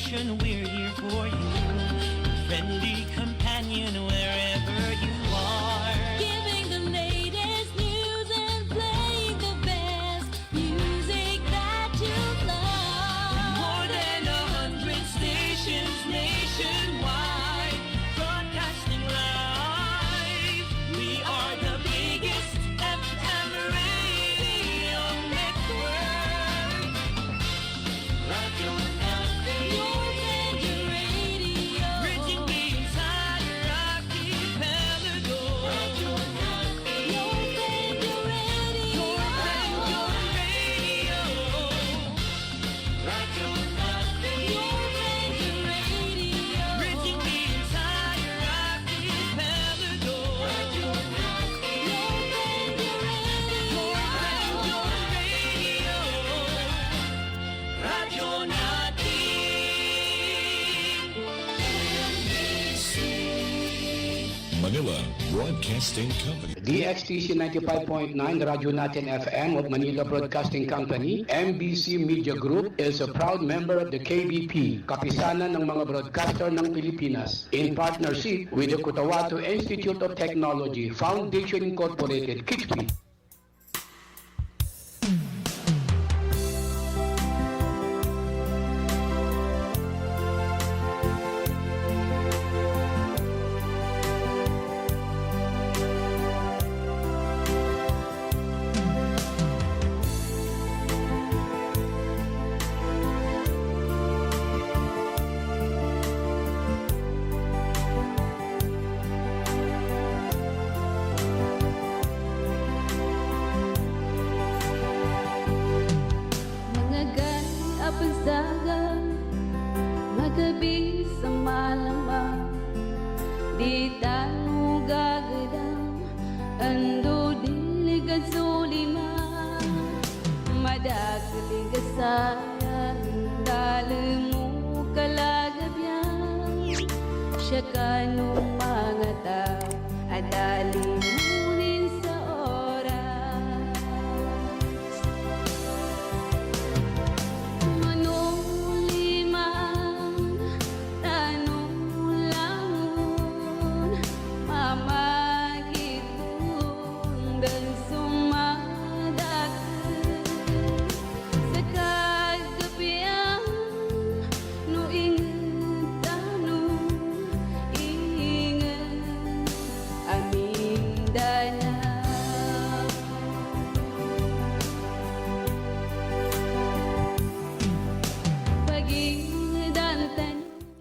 station, we're here for you. Friendly companion wherever you are. Giving the latest news and playing the best music that you love. More than 100 stations nationwide, broadcasting live. We are the biggest FM radio network. Radio Natin. Your favorite radio. Reaching the entire archipelago. Radio Natin. Your favorite radio. Your radio. Radio Natin. Your favorite radio. Reaching the entire archipelago. Radio Natin. Your favorite radio. Radio Natin. Manila Broadcasting Company. DXTC 95.9 Radyo Natin FM of Manila Broadcasting Company, MBC Media Group is a proud member of the KBP, Kapisanan ng mga Broadcaster ng Pilipinas, in partnership with the Cotabato Institute of Technology, Foundation Incorporated, KITFI. Mga apagsagan, magabi sa malamang, di tayo gagadang, ando diligan sulima, madagaliga sayang, dali mo kalagabyan, siya kanong mga tao, adali munin sa oras. Manulimang tanulangon, mamagitong dan sumadakit sa kagabihan, no ingat tanong, ingat aming dana.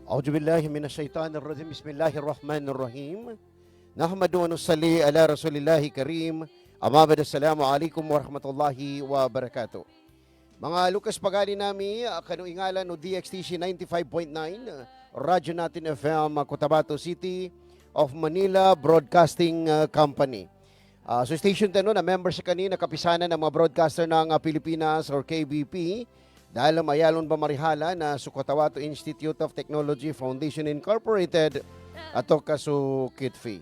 أعوذ بالله من الشيطان الرجيم بسم الله الرحمن الرحيم نحمد ونصلي على رسول الله كريم أما بعد السلام عليكم ورحمة الله وبركاته. Mga Lucas Pagani nami kanu ingalan no DXTC 95.9 Radyo Natin FM Cotabato City of Manila Broadcasting Company. So station tano na member sa kanina kapisanan ng mga broadcaster ng Pilipinas or KBP. Dahil mayalon ba marihala na sa Cotabato Institute of Technology Foundation Incorporated ato kaso KITFI.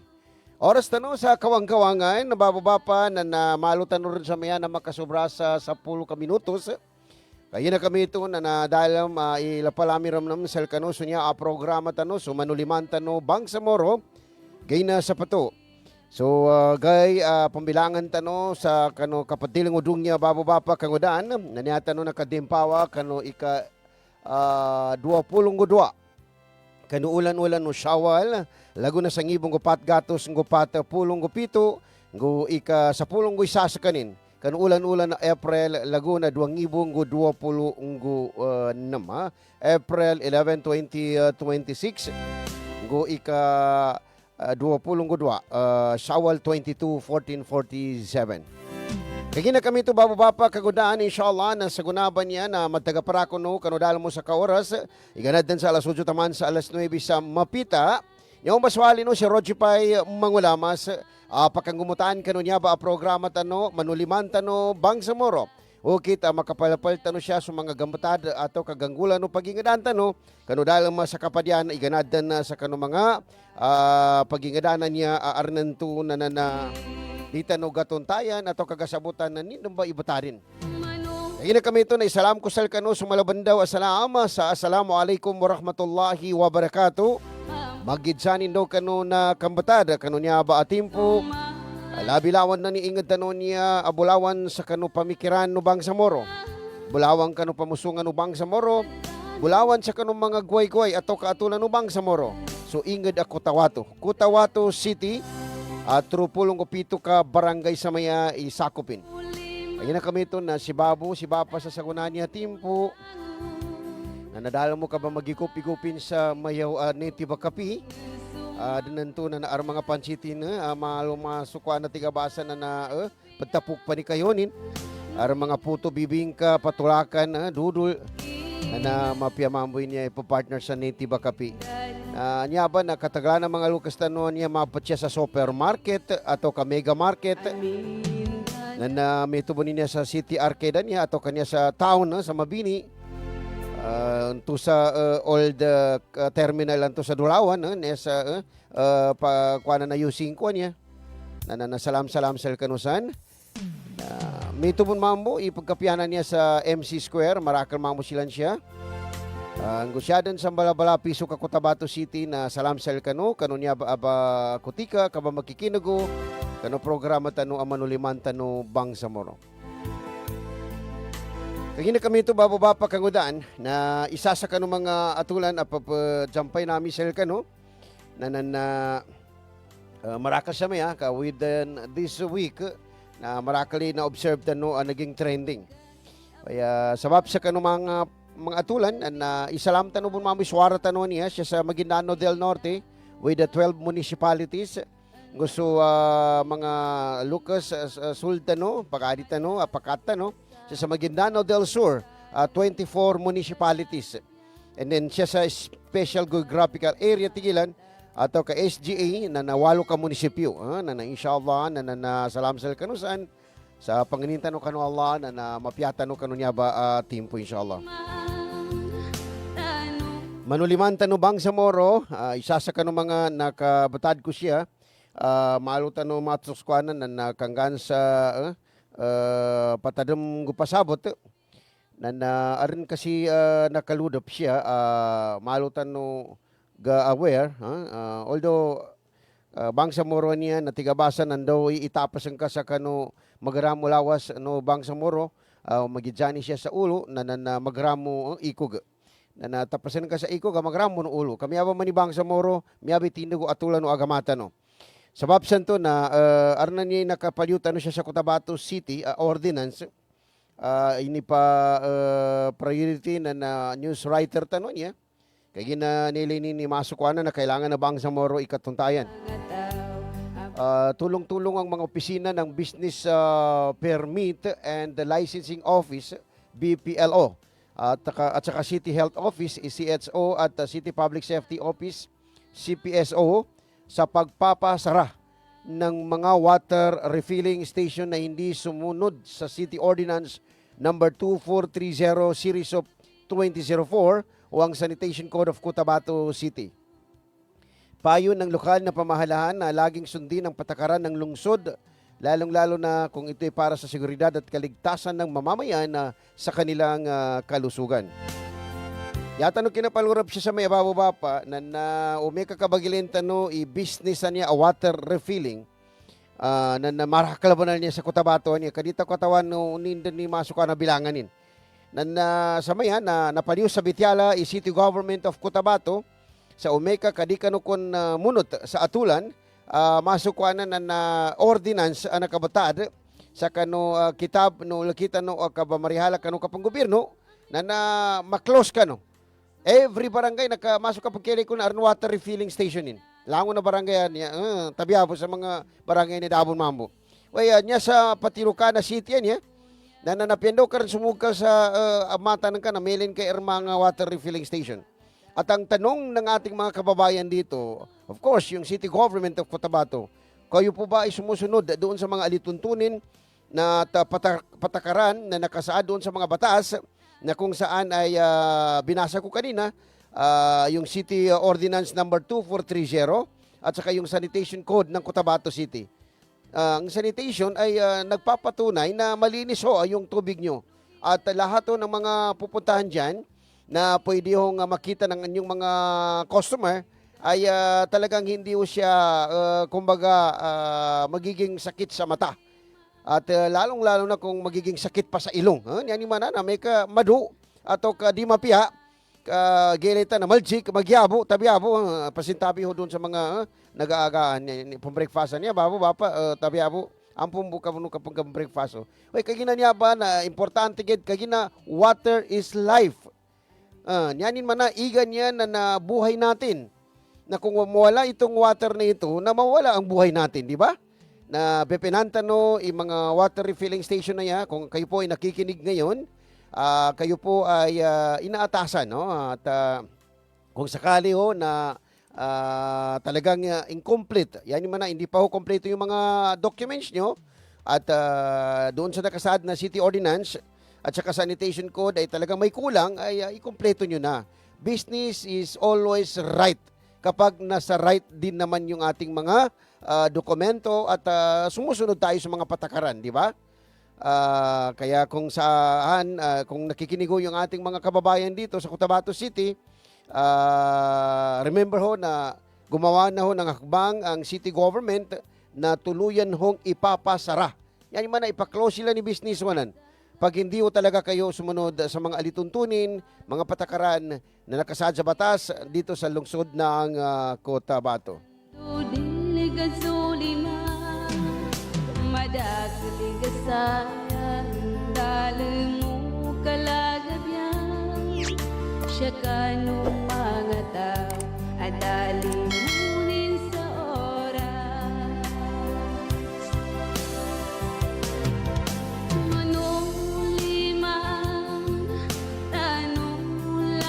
Oras tano sa kawang-kawangan, nabababa pa na namalutan rin sa maya na makasobra sa 10 ka minutos. Kaya na kami ito na dahil ilapalami ram sa kano so niya a programa tano so manuliman tano bangsa moro gay na sa pato. So pambilangan tano sa kano kapatiling udung niya bababa pa kangudan naniata no nakadimpawa kano ika 22 kano ulan-ulan no Shawwal lago na sangibong gupat gatos gupat pulong gupito go ika 10 isa sa kanin kano ulan-ulan na April lago na 2026 April 11, 2026 go ika 22, Shawwal 22, 1447. Kaya na kami ito bababa pa kagudaan inshallah na sa gunaban niya na magtagaparako no kanodala mo sa kaoras. Iganad din sa alas 8 taman sa alas 9 sa Mapita. Yung baswali no si Roger Pai Mangulamas pakangumutaan kano niya ba a programa tano manuliman tano bangsa moro. O kita makapalapal tano siya sa mga gambatad ato kaganggulan no pagingadan tano kanodala mo sa kapadyan iganadan na sa kano mga pagingadanan niya aarnanto na dita no gatuntayan ato kagasabutan na nindong ba ibatarin. Kaya kami ito na isalam ko sal kano sumalabandaw asalama sa assalamualaikum warahmatullahi wabarakatuh. Magidsanin daw kano na kambatada kano niya ba atimpo. Labilawan na ni ingad tano niya abulawan sa kano pamikiran no bang sa moro. Bulawan kano pamusungan no bang sa moro. Bulawan sa kano mga guay-guay ato kaatulan no bang sa moro. So ingad ako Kutawato City at trupulong ko pito ka barangay sa maya isakupin. Ayun na kami ito na si Babu, si Bapa sa sagunan niya timpo. Na nadala mo ka ba magikupigupin sa mayaw native kapi? Dinanto na naar mga pansitin na malumasukwa na tigabasa na pagtapok pa ni kayonin. Ar mga puto bibingka, patulakan, dudul. Na mapiyamamboy niya ipapartner sa native kapi. Niya ba na katagalan ng mga lukas tanon niya mapatya sa supermarket ato ka mega market. Na may tubo niya sa City Arcade niya ato kanya sa town sa Mabini. To sa old terminal to sa Dulawan niya sa kuana na using ko niya. Na salam sa kanusan. May tubon mambo ipagkapianan niya sa MC Square, marakal mambo silan siya. Ang gusyadan sa balabala piso ka Cotabato City na salam sa kano niya ba kutika ka ba makikinago kano programa tano amanuliman tano bang sa moro. Kagina kami ito bababa kangudan na isa sa kano mga atulan jampay nami sa kano na marakas sa maya ka within this week na marakali na observe tano naging trending. Kaya sabab sa kano mga atulan na isalam tano bun mami suwara tano niya siya sa Maguindanao del Norte with the 12 municipalities. Gusto mga Lucas Sultano, Pagaditano, Apacatano, siya sa Maguindanao del Sur, 24 municipalities. And then siya sa Special Geographical Area Tigilan, ato ka SGA na nawalo ka munisipyo. Na inshallah, na salam sa kanusan, sa panginintano kanu Allah, na mapiyatano kanu niya ba timpo inshallah. Manuliman tano bang sa moro, isa sa kanu mga nakabatad ko siya, maalutan no matsuskwanan na nakanggan sa patadam gupasabot na arin kasi nakaludop siya maalutan no ga-aware although bangsa moro niya na tigabasa nandaw itapas ang ka sa kano magramo lawas no bangsa moro magidjani siya sa ulo na magramo ikog na natapasan ka sa ikog magramo no ulo kami aba man ni bangsa moro miabi tindugo atulan no agamata no. Sabab santo na arna niya nakapalyutan siya sa Cotabato City ordinance ini pa priority na news writer tanong niya kaya gina nilini ni masukwana na kailangan na bang sa moro ikatuntayan. Tulong-tulong ang mga opisina ng Business Permit and the Licensing Office BPLO at saka City Health Office CHO at City Public Safety Office CPSO sa pagpapasara ng mga water refilling station na hindi sumunod sa City Ordinance number 2430 Series of 2004 o ang Sanitation Code of Cotabato City. Payo ng lokal na pamahalaan na laging sundin ang patakaran ng lungsod, lalong-lalo na kung ito'y para sa seguridad at kaligtasan ng mamamayan sa kanilang kalusugan. Yata no kinapalurap siya sa may abababa na umeka kabagilin tano i-business niya a water refilling na marakalabanan niya sa Cotabato niya kadita katawan no nindan ni masuka na bilanganin. Sa maya na napaliw sa Bitiala City Government of Cotabato sa umeka kadika no kon munot sa atulan masukuan na ordinance na kabatad sa kano kitab no lakita no kabamarihala kano kapang gobyerno na ma-close kano. Every barangay nakamasok kapag kailan ko na water refilling stationin. Lango na barangay niya, tabiabo sa mga barangay ni Dabon Mambo. Kaya niya sa Patiruca na city niya, na nanapyendo ka rin sumuka sa mata ng ka na mailin kay mga water refilling station. At ang tanong ng ating mga kababayan dito, of course, yung City Government of Cotabato, kayo po ba ay sumusunod doon sa mga alituntunin na patakaran na nakasaad doon sa mga batas na kung saan ay binasa ko kanina, yung City Ordinance number 2430 at saka yung Sanitation Code ng Cotabato City. Ang sanitation ay nagpapatunay na malinis yung tubig nyo. At lahat ho ng mga pupuntahan dyan na pwede hong makita ng inyong mga customer ay talagang hindi ho siya kumbaga magiging sakit sa mata. At lalong-lalo na kung magiging sakit pa sa ilong. Yan man na may ka madu ato ka di mapiha gilita na maljik magyabo tabiabo pasintabi ho doon sa mga nag-aagaan pang breakfast niya babo bapa tabiabo ampun buka puno kapag breakfast. Oy kagina niya ba na importante gid kagina water is life. Nyanin man na igan yan na buhay natin. Na kung mawala itong water na ito, na mawala ang buhay natin, di ba? Na Bepinantano, yung mga water refilling station na yan, kung kayo po ay nakikinig ngayon, kayo po ay inaatasan, no? At kung sakali ho na talagang incomplete, yan yung hindi pa ho kompleto yung mga documents nyo, at doon sa nakasaad na city ordinance, at saka sanitation code ay talagang may kulang, ay ikumpleto nyo na. Business is always right kapag nasa right din naman yung ating mga dokumento at sumusunod tayo sa mga patakaran, di ba? Kaya kung saan, kung nakikinig ho yung ating mga kababayan dito sa Cotabato City, remember ho na gumawa na ho ng hakbang ang city government na tuluyan hong ipapasara. Yan yung ipa-close sila ni businessman. Pag hindi ho talaga kayo sumunod sa mga alituntunin, mga patakaran na nakasaad sa batas dito sa lungsod ng Cotabato. Diligan sulima madagaliga sayang dalim mo kalagabyan siya kanong mga tao at dalimunin sa oras manulimang tanulangon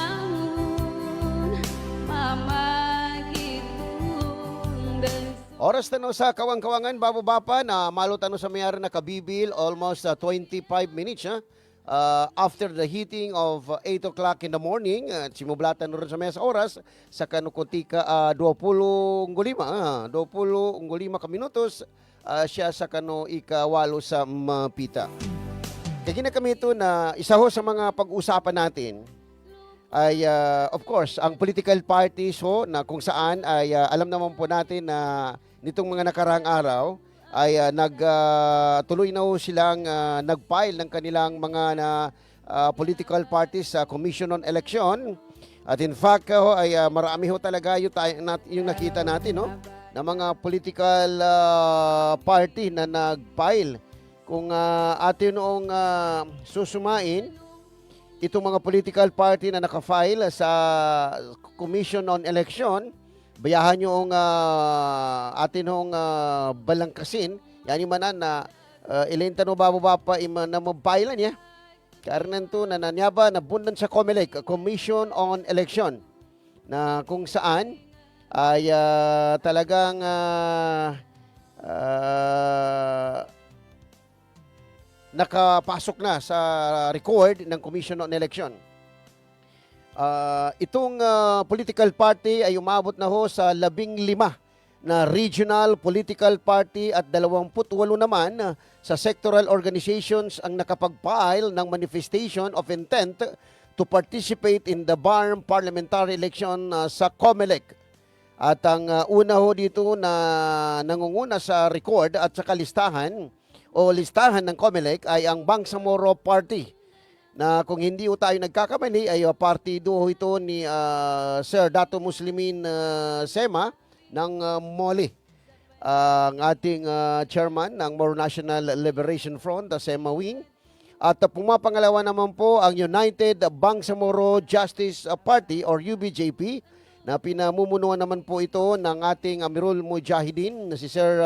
mamagitong Oras tano sa Kawang-Kawangan, Babo-Bapa, na malutano sa mayari na kabibil, almost 25 minutes. After the heating of 8 o'clock in the morning, simublatan rin sa mesa oras, sa kanukuntika 20 ka minutos, siya sa kano ikawalo sa mapita. Kaya kami ito na isa ho sa mga pag-usapan natin, ay of course, ang political parties ho na kung saan ay alam naman po natin na nitong mga nakaraang araw ay tuloy na ho silang nag-file ng kanilang mga political parties sa Commission on Election. At in fact ay marami ho talaga yung nakita natin no, na mga political party na nag-file. Kung atin noong susumain, itong mga political party na nakafile sa Commission on Election, bayahan nyo ang atin hong balangkasin, yan yung manan na ilintano Babo-Bapa na mabailan niya. Karnan to na nanyaba na bundan sa COMELEC, Commission on Election, na kung saan ay talagang nakapasok na sa record ng Commission on Election. Itong political party ay umabot na ho sa 15 na regional political party at 28 naman sa sectoral organizations ang nakapag-file ng manifestation of intent to participate in the BARM parliamentary election sa COMELEC. At ang una ho dito na nangunguna sa record at sa listahan ng COMELEC ay ang Bangsamoro Party, na kung hindi ho tayo nagkakamali ay partido ito ni Sir Dato Muslimin Sema ng MOLE, ang ating chairman ng Moro National Liberation Front, Sema Wing. At pumapangalawa naman po ang United Bangsamoro Justice Party or UBJP, na pinamumunuan naman po ito ng ating Amirul Mujahideen na si Sir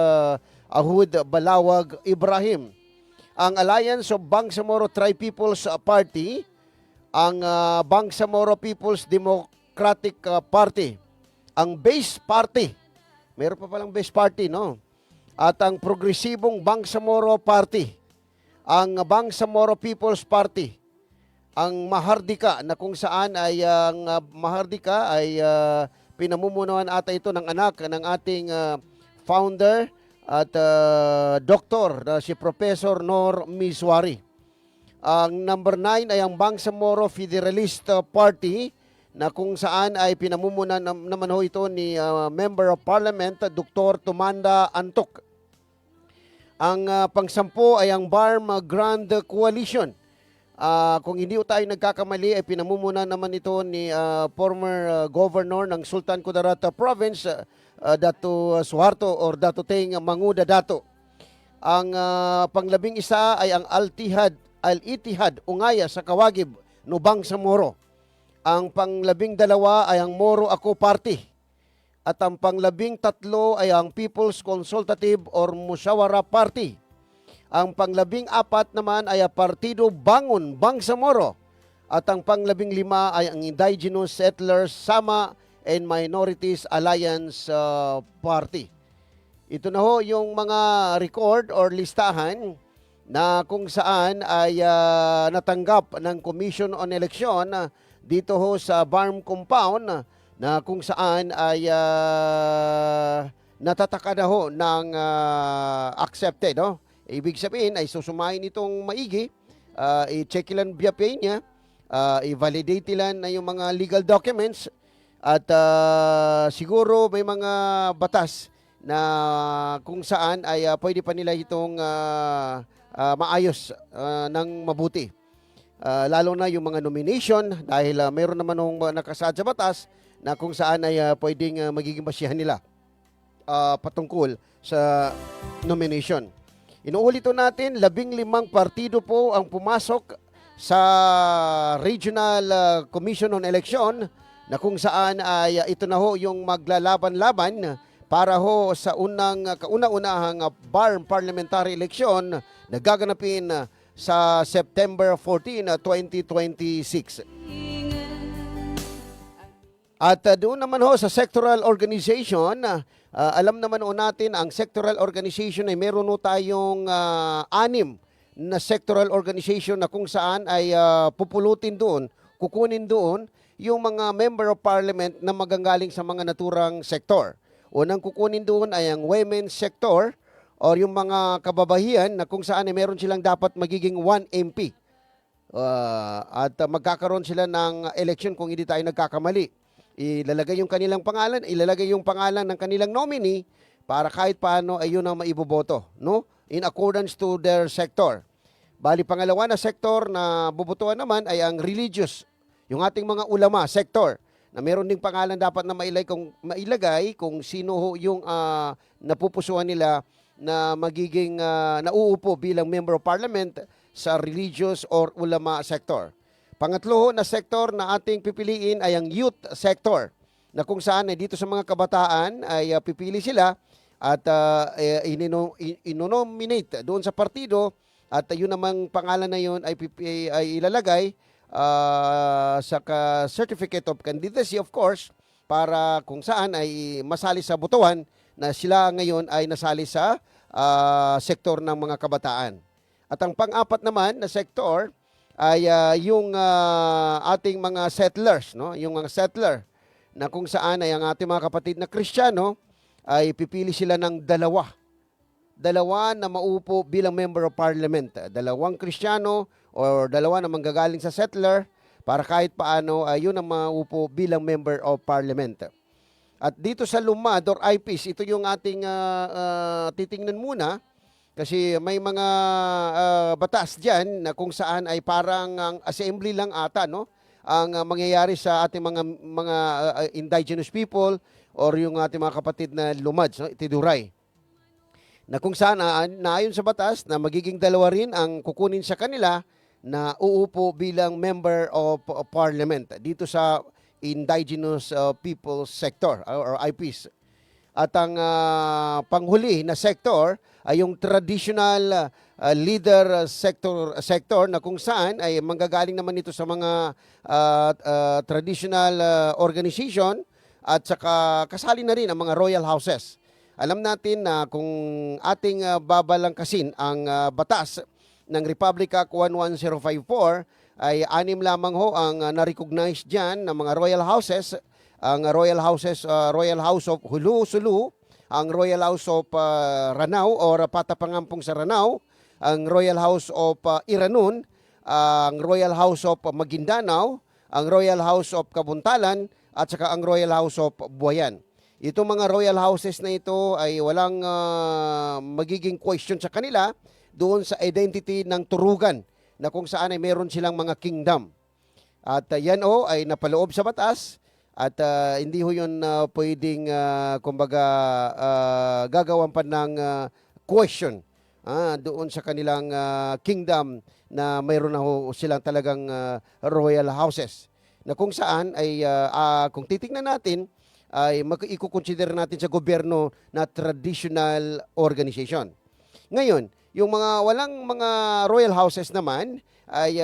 Ahud Balawag Ibrahim. Ang Alliance of Bangsamoro Tri-People's Party, ang Bangsamoro People's Democratic Party, ang Base Party, meron pa palang Base Party, no? At ang Progresibong Bangsamoro Party, ang Bangsamoro People's Party, ang Mahardika, na kung saan ay ang Mahardika ay pinamumunuan ata ito ng anak ng ating founder at doktor na si Professor Nor Miswari. Ang number 9 ay ang Bangsamoro Federalist Party na kung saan ay pinamumunan naman ho ito ni Member of Parliament Dr. Tumanda Antok. Ang pang-10 ay ang BARM Grand Coalition. Kung hindi tayo nagkakamali ay pinamumunan naman ito ni former governor ng Sultan Kudarat Province, Dato Suharto or Dato Teng Manguda Dato. Ang pang-11 ay ang Al-Ittihad Ungaya sa Kawagib, Nubang Samoro. Ang pang-12 ay ang Moro Ako Party. At ang pang-13 ay ang People's Consultative or Musyawara Party. Ang pang-14 naman ay ang Partido Bangon Bangsamoro. At ang pang-15 ay ang Indigenous Settlers Sama and Minorities Alliance Party. Ito na ho yung mga record or listahan na kung saan ay natanggap ng Commission on Election dito ho sa BARM Compound na kung saan ay natataka na ho ng accepted. No? Ibig sabihin ay susumayin itong maigi, i-check ilan BIAPay niya, i-validate ilan na yung mga legal documents at siguro may mga batas na kung saan ay pwede pa nila itong maayos ng mabuti. Lalo na yung mga nomination dahil mayroon naman nung nakasaad sa batas na kung saan ay pwedeng magiging basihan nila patungkol sa nomination. Inuulit natin, 15 partido po ang pumasok sa Regional Commission on Election na kung saan ay ito na ho yung maglalaban-laban para ho sa kauna-unahang BARM parliamentary election na gaganapin sa September 14, 2026. At doon naman ho sa sectoral organization, alam naman ho natin ang sectoral organization ay meron ho tayong 6 na sectoral organization na kung saan ay pupulutin doon, kukunin doon yung mga member of parliament na maganggaling sa mga naturang sektor. Unang kukunin doon ay ang women's sector or yung mga kababahian na kung saan ay meron silang dapat magiging 1 MP. At magkakaroon sila ng election kung hindi tayo nagkakamali. Ilalagay yung kanilang pangalan, ilalagay yung pangalan ng kanilang nominee para kahit paano ay yun ang maiboboto, no? In accordance to their sector. Bali, pangalawa na sektor na bubutuan naman ay ang religious, yung ating mga ulama sector, na meron ding pangalan dapat na mailagay kung sino yung napupusuan nila na magiging nauupo bilang member of parliament sa religious or ulama sector. Pangatlo na sektor na ating pipiliin ay ang youth sector na kung saan dito sa mga kabataan ay pipili sila at inonominate doon sa partido at yun namang pangalan na yun ay ilalagay sa certificate of candidacy of course para kung saan ay masali sa botohan na sila ngayon ay nasali sa sektor ng mga kabataan. At ang pang-apat naman na sektor ay yung ating mga settlers, no? Yung mga settler na kung saan ay ang ating mga kapatid na Kristiyano ay pipili sila ng dalawa na maupo bilang member of parliament. Dalawang Kristiyano or dalawa na manggagaling sa settler para kahit paano ay yun ang maupo bilang member of parliament. At dito sa LUMAD or IPs, ito yung ating titingnan muna. Kasi may mga batas dyan na kung saan ay parang ang assembly lang ata, no? Ang mangyayari sa ating mga indigenous people or yung ating mga kapatid na Lumads, no? Tiduray. Na kung saan naayon sa batas na magiging dalawa rin ang kukunin sa kanila na uupo bilang member of parliament dito sa indigenous people sector or IPs. At ang panghuli na sector ay yung traditional leader sector na kung saan ay manggagaling naman ito sa mga traditional organization at saka kasali na rin ang mga royal houses. Alam natin na kung ating babalangkasin ang batas ng Republic Act 11054 ay 6 lamang ho ang na-recognize dyan ng mga royal houses. Ang Royal House of Hulu-Sulu, ang Royal House of Ranao or Patapangampong sa Ranao, ang Royal House of Iranun, ang Royal House of Maguindanao, ang Royal House of Kabuntalan, at saka ang Royal House of Buayan. Itong mga royal houses na ito ay walang magiging question sa kanila doon sa identity ng turugan na kung saan ay meron silang mga kingdom. At yan ay napaloob sa batas at hindi ho yun pwedeng kumbaga gagawan pa ng question doon sa kanilang kingdom na mayroon na ho silang talagang royal houses. Na kung saan ay kung titingnan natin ay iko-consider natin sa gobyerno na traditional organization. Ngayon, yung mga walang mga royal houses naman ay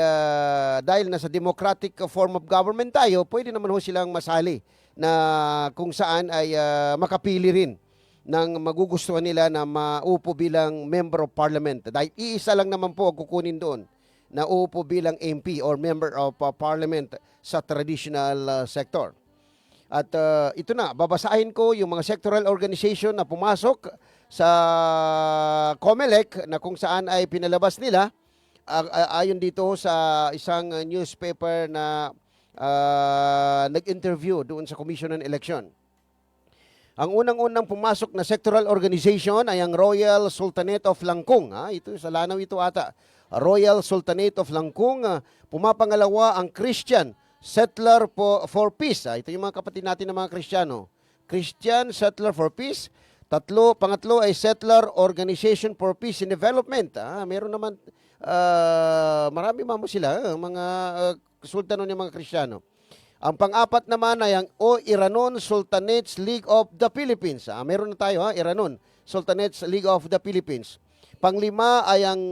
dahil nasa democratic form of government tayo, pwede naman ho silang masali na kung saan ay makapili rin ng magugustuhan nila na maupo bilang member of parliament. Dahil iisa lang naman po ang kukunin doon na uupo bilang MP or member of parliament sa traditional sector. At ito na, babasahin ko yung mga sectoral organization na pumasok sa COMELEC na kung saan ay pinalabas nila ayon dito sa isang newspaper na nag-interview doon sa Commission on Election. Ang unang-unang pumasok na sectoral organization ay ang Royal Sultanate of Langkung. Ito, sa Lanao ito ata. Royal Sultanate of Langkung. Pumapangalawa ang Christian Settler for Peace. Ito yung mga kapatid natin ng mga Kristiyano. Christian Settler for Peace. Pangatlo ay Settler Organization for Peace and Development. Meron naman, marami mamo sila, mga sultano ng mga Kristiyano. Ang pang-apat naman ay ang Iranon Sultanates League of the Philippines. Meron na tayo, Iranon Sultanates League of the Philippines. Panglima ay ang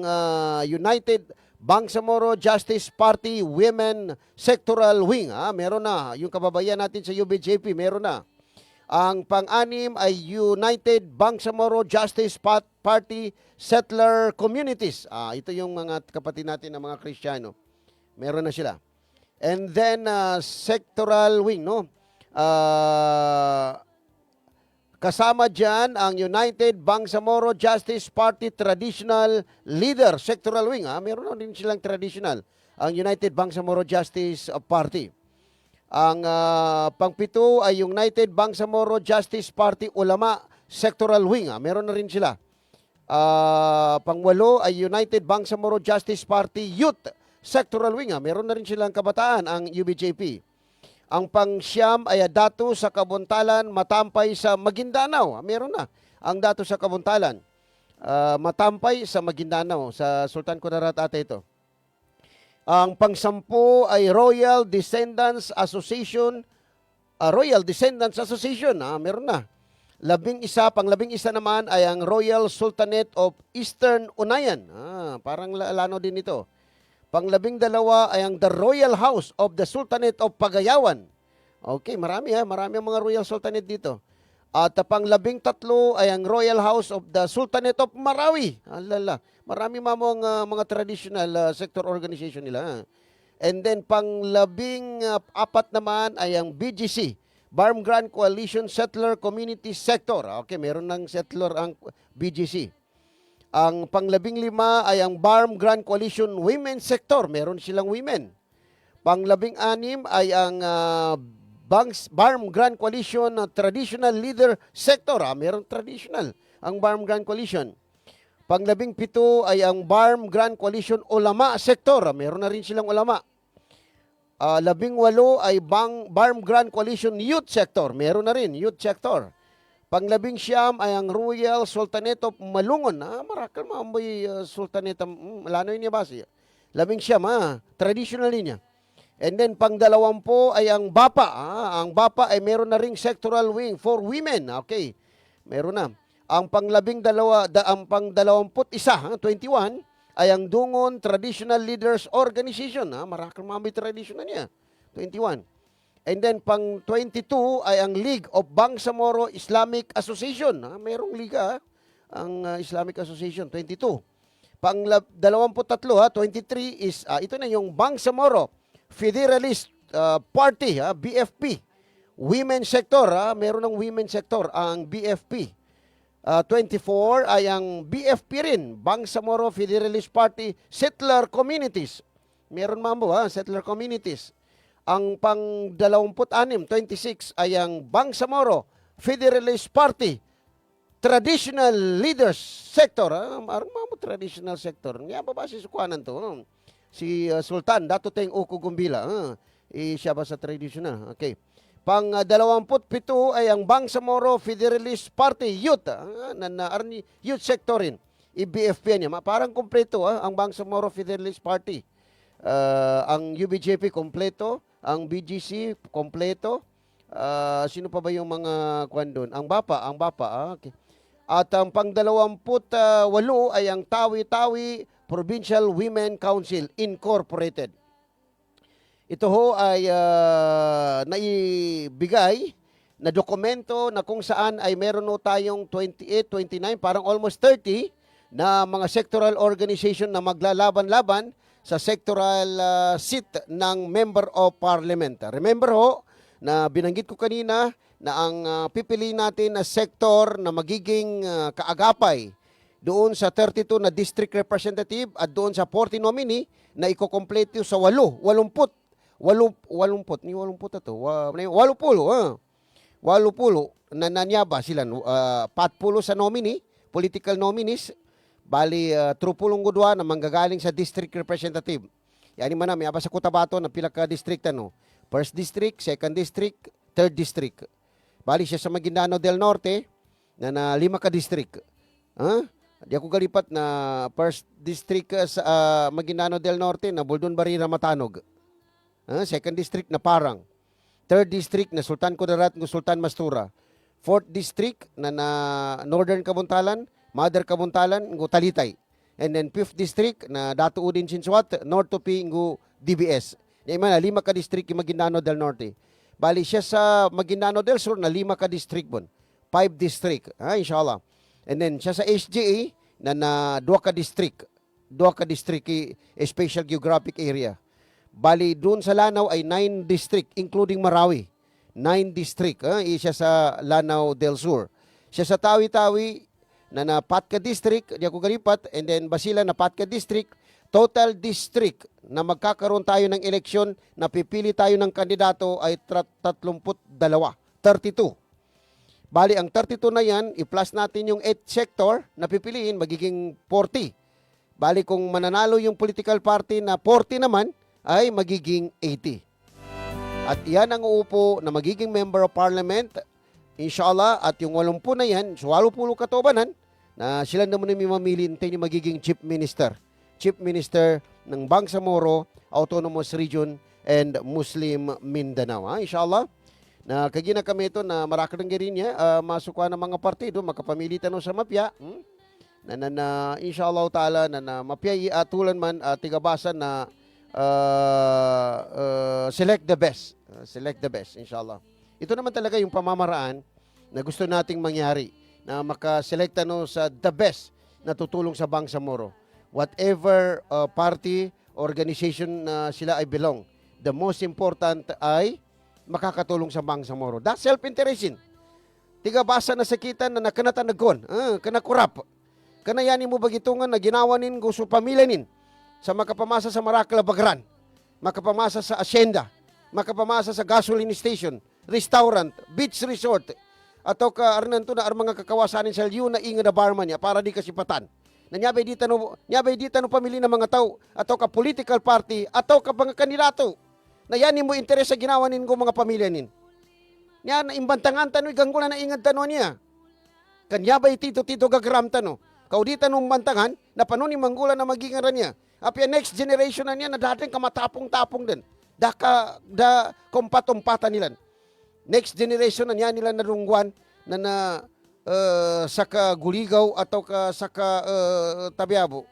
United Bangsamoro Justice Party Women Sectoral Wing. Meron na. Yung kababayan natin sa UBJP, meron na. Ang pang-anim ay United Bangsamoro Justice Party Settler Communities. Ito yung mga kapatid natin ng mga Kristiyano. Meron na sila. And then, sectoral wing, no? Kasama dyan ang United Bangsamoro Justice Party Traditional Leader, sectoral wing. Meron na din silang traditional, ang United Bangsamoro Justice Party. Ang pangpito ay United Bangsamoro Justice Party Ulama Sectoral Wing. Meron na rin sila. Pangwalo ay United Bangsamoro Justice Party Youth Sectoral Wing. Meron na rin silang kabataan, ang UBJP. Ang pangsyam ay dato sa Kabuntalan, Matampay sa Maguindanao. Meron na ang dato sa Kabuntalan. Matampay sa Maguindanao. Sa Sultan Kudarat ata ito. Ang pangsampu ay Royal Descendants Association. Royal Descendants Association. Meron na. Panglabing isa naman ay ang Royal Sultanate of Eastern Unayan. Parang lano din ito. Panglabing dalawa ay ang The Royal House of the Sultanate of Pagayawan. Okay, marami ang mga Royal Sultanate dito. At panglabing tatlo ay ang Royal House of the Sultanate of Marawi. Alala, marami ang mga traditional sector organization nila. And then panglabing apat naman ay ang BGC, Barm Grand Coalition Settler Community Sector. Okay, meron ng settler ang BGC. Ang panglabing lima ay ang Barm Grand Coalition Women Sector. Meron silang women. Panglabing anim ay ang Barm Grand Coalition Traditional Leader Sector. Meron traditional ang Barm Grand Coalition. Panglabing pito ay ang Barm Grand Coalition Ulama Sector. Meron na rin silang ulama. Labing walo ay Barm Grand Coalition Youth Sector. Meron na rin Youth Sector. Panglabing siyam ay ang Royal Sultanate of Malungon. Marakal maamoy Sultanate. Lanoy niya ba siya? Labing siyam, traditional niya. And then pangdalawampu ay ang BAPA. Ang BAPA ay meron na ring sectoral wing for women. Okay, meron na. Ang pangdalawamput isa, 21, ay ang Dungon Traditional Leaders Organization. Marakal maamoy traditional niya. 21. And then, pang 22 ay ang League of Bangsamoro Islamic Association. Merong liga, ang Islamic Association, 22. Pang 23, 23 is, ito na yung Bangsamoro Federalist Party, BFP. Women Sector, meron ng Women Sector, ang BFP. 24 ay ang BFP rin, Bangsamoro Federalist Party Settler Communities. Meron mambo settler communities. Ang pang 26 ay ang Bangsamoro Federalist Party Traditional Leaders Sector. Arang mambo traditional sector. Nga ba si sukuanan to? Si Sultan Dato Teng Uko Gumbila. Siya ba sa traditional? Okay. Pang 27 ay ang Bangsamoro Federalist Party Youth, Youth Sector rin. IBFP niya. Parang kompleto ang Bangsamoro Federalist Party. Ang UBJP kompleto, ang BGC kompleto. Sino pa ba yung mga kwan doon? Ang BAPA. Okay. At ang pang 28 ay ang Tawi-Tawi Provincial Women Council Incorporated. Ito ho ay naibigay na dokumento na kung saan ay meron ho tayong 28, 29, parang almost 30 na mga sectoral organization na maglalaban-laban sa sectoral seat ng Member of Parliament. Remember ho, na binanggit ko kanina na ang pipili natin na sektor na magiging kaagapay doon sa 32 na district representative at doon sa 40 nominee na ikokompleto sa 80 na nanyaba sila. 40 sa nominee, political nominees, bali 30 gudwa na manggagaling sa district representative. Yani man na, may aba sa Cotabato na pila ka district First district, second district, third district. Bali siya sa Maguindanao del Norte na 5 ka district. Di ako galipat na first district sa Maguindanao del Norte na Buldon Barira Matanog. Second district na Parang. Third district na Sultan Kudarat ng Sultan Mastura. Fourth district na Northern Kabuntalan, Mother Kabuntalan ng Talitay. And then fifth district na Dato Udin Sinsuat, North Tupi ng DBS. Yan man, 5 ka district yung Maguindanao del Norte. Bali siya sa Maguindanao del Sur na 5 ka district bon. 5 district, inshallah. And then siya sa SGA na 2 ka district. 2 ka district special geographic area. Bali, doon sa Lanao ay 9 district, including Marawi. 9 district. Siya sa Lanao del Sur. Siya sa Tawi-Tawi na 4 ka district, di ako galipat, and then Basilan na 4 ka district. Total district na magkakaroon tayo ng eleksyon na pipili tayo ng kandidato ay 32. Bali, ang 32 na yan, i-plus natin yung 8 sector na pipiliin, magiging 40. Bali, kung mananalo yung political party na 40 naman, ay magiging 80. At yan ang uupo na magiging member of parliament, inshallah, at yung 80 na yan, so 80 katobanan, na sila naman yung mamili yung magiging chief minister. Chief Minister ng Bangsamoro, Autonomous Region, and Muslim Mindanao. Inshallah, na kagina kami ito na marakadang girin niya, masukuha ng mga partido, makapamili tanong sa mapya, na inshallah ta'ala, na mapya atulan man, tigabasan na select the best. Select the best, inshallah. Ito naman talaga yung pamamaraan na gusto nating mangyari, na makaselekta sa the best na tutulong sa Bangsamoro. Whatever party, organization na sila ay belong, the most important ay makakatulong sa Bangsamoro. That's self-interesting. Tigabasa na sakitan na nakanatanagon, kanakurap. Kanayani mo bagitungan na ginawanin gusto pamilanin sa makapamasa sa Marakala Bagran, makapamasa sa asyenda, makapamasa sa gasoline station, restaurant, beach resort, ataw ka arnanto na mga kakawasanin sa liyo na inga na barman niya para di kasipatan. Na nyabay di tano pamili ng mga tao, ataw ka political party, ataw ka mga kandidato. Na yan mo interes sa ginawanin ko mga pamilya nin. Nya na imbantangan tano'y ganggulan na ingad tano niya. Kanyabay tito gagram tano. Kau di tanong bantangan, na panunin manggulan na magingaran niya. Apya next generation na niya na dating kamatapong-tapong din. Da kompatumpata nila. Next generation na niya nila narungguan na saka guligaw atau saka tabiabo.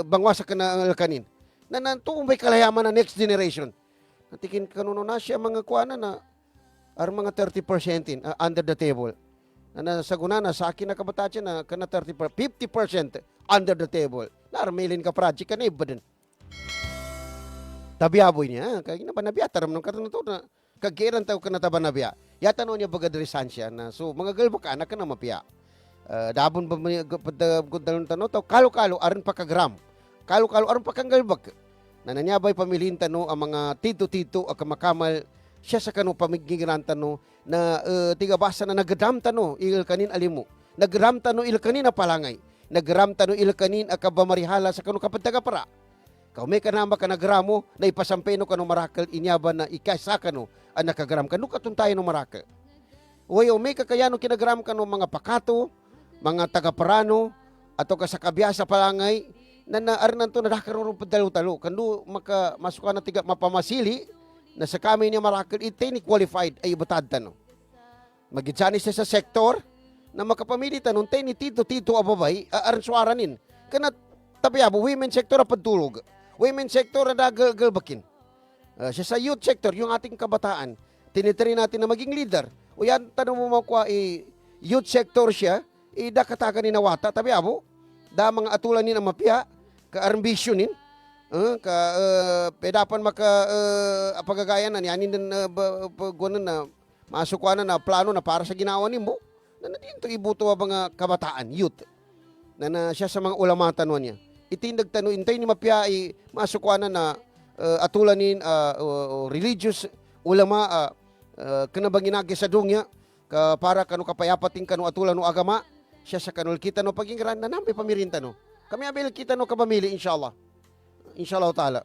Bangwasa ka na kanin. Na may kalayaman na next generation. Natikin kanuno na siya mga kuana na mga 30% under the table. Na saguna na sa akin na kabataan na kana 50% under the table. Narmelin ka project ka na iba din. Tabiaboy niya. Kaya na ba nabiya? Taram ng karton to na kagiran tao ka na taba nabiya. Yata no niya bagadresan siya na so mga galbo ka anak ka na mapiya. Dabon ba gudalon tano to kalo-kalo aron pa ka gram. Kalo-kalo aron pa kang galbak. na nanyabay pamilin tano ang mga tito-tito at kamakamal siya sa kanu pamigiran tano na tiga basa na nagdam tano il kanin alimu. Nagram tano il kanin apalangay. Nagram tano il kanin akabamarihala sa kanu kapadaga para. Kau may kanama ka nagramo na ipasampeno ka no marakel inyaba na ikasa ka no ang nakagram ka no katuntay no marakel. Wayo may kakayano kinagram ka no mga pakato, mga tagaparano, ato ka sa kabiyasa palangay na naarnan to nadakaroon padalo-talo. Kando masuka na tiga mapamasili na sa kami niya marakel iti ni qualified ay batad tano. Magitsani siya sa sektor na makapamili tanon tay ni tito ababay aransuaranin. Kana tabiabo women sector apadtulog. Women sector na dagal-galbakin. Siya sa youth sector, yung ating kabataan, tinitry natin na maging leader. O yan, tanong mo makuha, youth sector siya, dakatakan ni nawata, tabi abo, da mga atulan ni na mapya, ka-ambisyonin, pedapan pagagayan na, yanin na, na, masukuan na plano na para sa ginawa ni mo, na dito ibuto mga kabataan, youth, na siya sa mga ulamatan niya. Itindag tano intay ni mapya masukuan na atulanin religious ulama kanabanginagi sa dungya para kanu kapayapating kanu atulan no agama siya sa kanul kita no pagingran na nampi pamirin tano kami abil kita no kabamili inshallah taala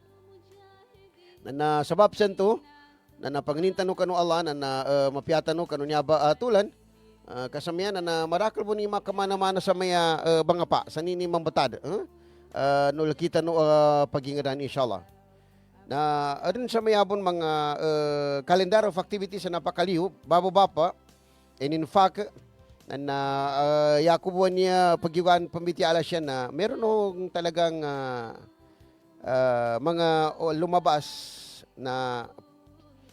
na sabab sento na napanginintan no kanu Allah na mapyatan no kanu nyaba atulan kasamian na marakal po ni makamana-mana sa maya bangapa sa nini mambatad nul kita no pagingadan inshallah. Na arin sa mayabon mga calendar of activities na napakaliw, babo-bapa, and in fact, na yakubuan niya pagyugan pambitiala siya na meron nung talagang mga lumabas na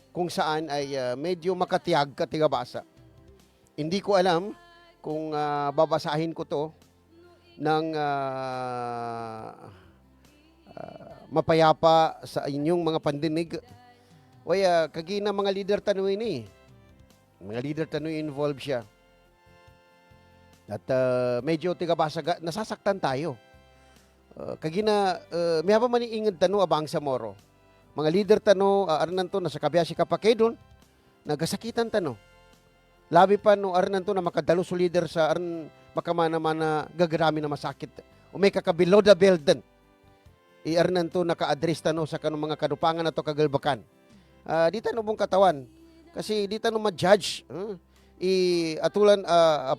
kung saan ay medyo makatiyag katigabasa. Hindi ko alam kung babasahin ko to ng mapayapa sa inyong mga pandinig. Waya, kagina mga leader tanuin Mga leader tanuin involved siya. At medyo tigabasa, nasasaktan tayo. Kagina, may haba man ingad tanu abang sa moro. Mga leader tanu, aranan to, nasa kabiyasi kapakidon, nagasakitan tanu. Labi pa no, aranan to na makadalo sa leader sa aran makamana-mana gagarami na masakit. O may kakabelow the belt din. Iarnan to naka-address tano sa kanong mga kadupangan na to kagalbakan. Di tanong mong katawan. Kasi di tanong ma-judge. Atulan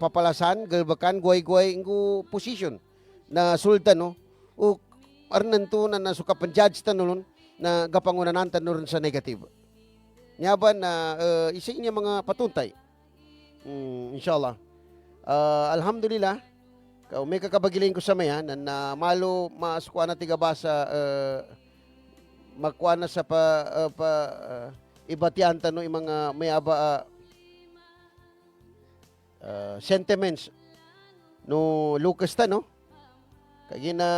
papalasan, galbakan, guay-guay, ingo position na sultan, no? O arnan to na nasuka pan-judge tanong na gapangunanan tanong sa negative. Nyaban na isa niya mga patuntay. Inshallah. Alhamdulillah, may kakabagiling ko sa maya na malo maskuha na tigabasa makuha na sa ibatian tano yung mga may aba sentiments no Lucas tano kaya na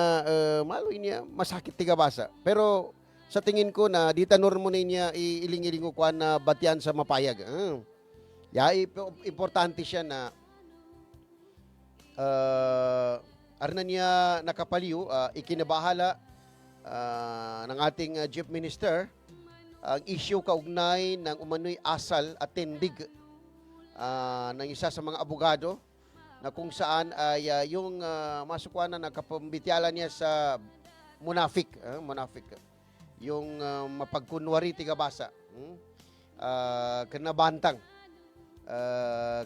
malo niya masakit tigabasa. Pero sa tingin ko na di tanor mo niya iling-iling ko na batian sa mapayag. Importante siya na arna niya nakapaliw, ikinabahala ng ating Chief Minister ang issue kaugnay ng umano'y asal at tindig ng isa sa mga abogado na kung saan ay yung masukuan na nakapambitiala niya sa munafik, yung mapagkunwari tigabasa, kanabantang,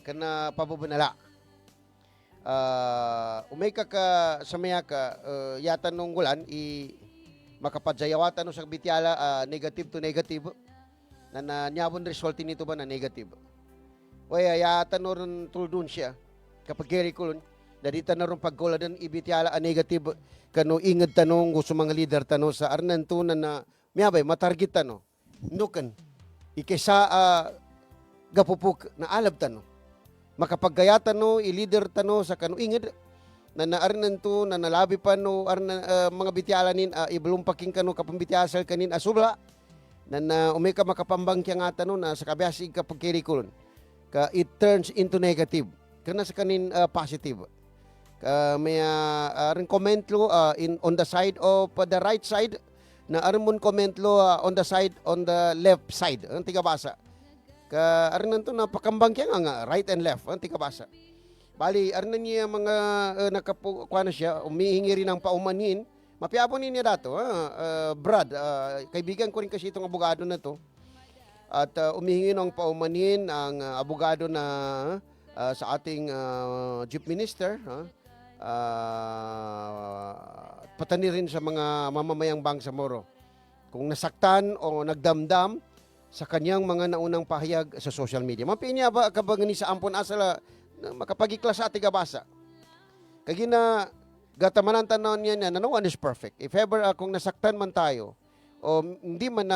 kana pabubunala. Umay ka sa maya ka yata nung gulan makapadyayawatan no sa bitiala negative to negative na nyabon result nito ba na negative. Waya yata no ron tuldun siya kapag kiri kulon dadita na ron pagkuladan ibitiala negative kano inged tanong gusto mga leader tano sa arnan to na miyabay matarget tano nukan ikesa gapupuk na alab tano makapaggayatan no i-leader tano sa kanu inged na naarnan to na nalabi pa no mga bitialanin iblumpaking kanu kapambitiasal kanin asubla na umay ka makapambang kya nga tano na sa kabiyasig kapag kirikul ka it turns into negative kana sa kanin positive may rin comment lo on the side of the right side na aron comment lo on the left side ang tigabasa ka aron nanto na pakambang kaya nga right and left ang tigabasa bali aron niya mga nakakuha na siya umihingi rin ng paumanhin mapiapon niya dato Brad kaibigan ko rin kasi itong abogado na to at umihingi ng paumanhin ang abogado na sa ating chief minister patani rin sa mga mamamayang Bangsamoro kung nasaktan o nagdamdam sa kanyang mga naunang pahayag sa social media. Mapinya ba kabang ni sa ampon asala makapagiklas sa ating basa. Kagina gatamanan tanon niya na no one is perfect. If ever kung nasaktan man tayo o hindi man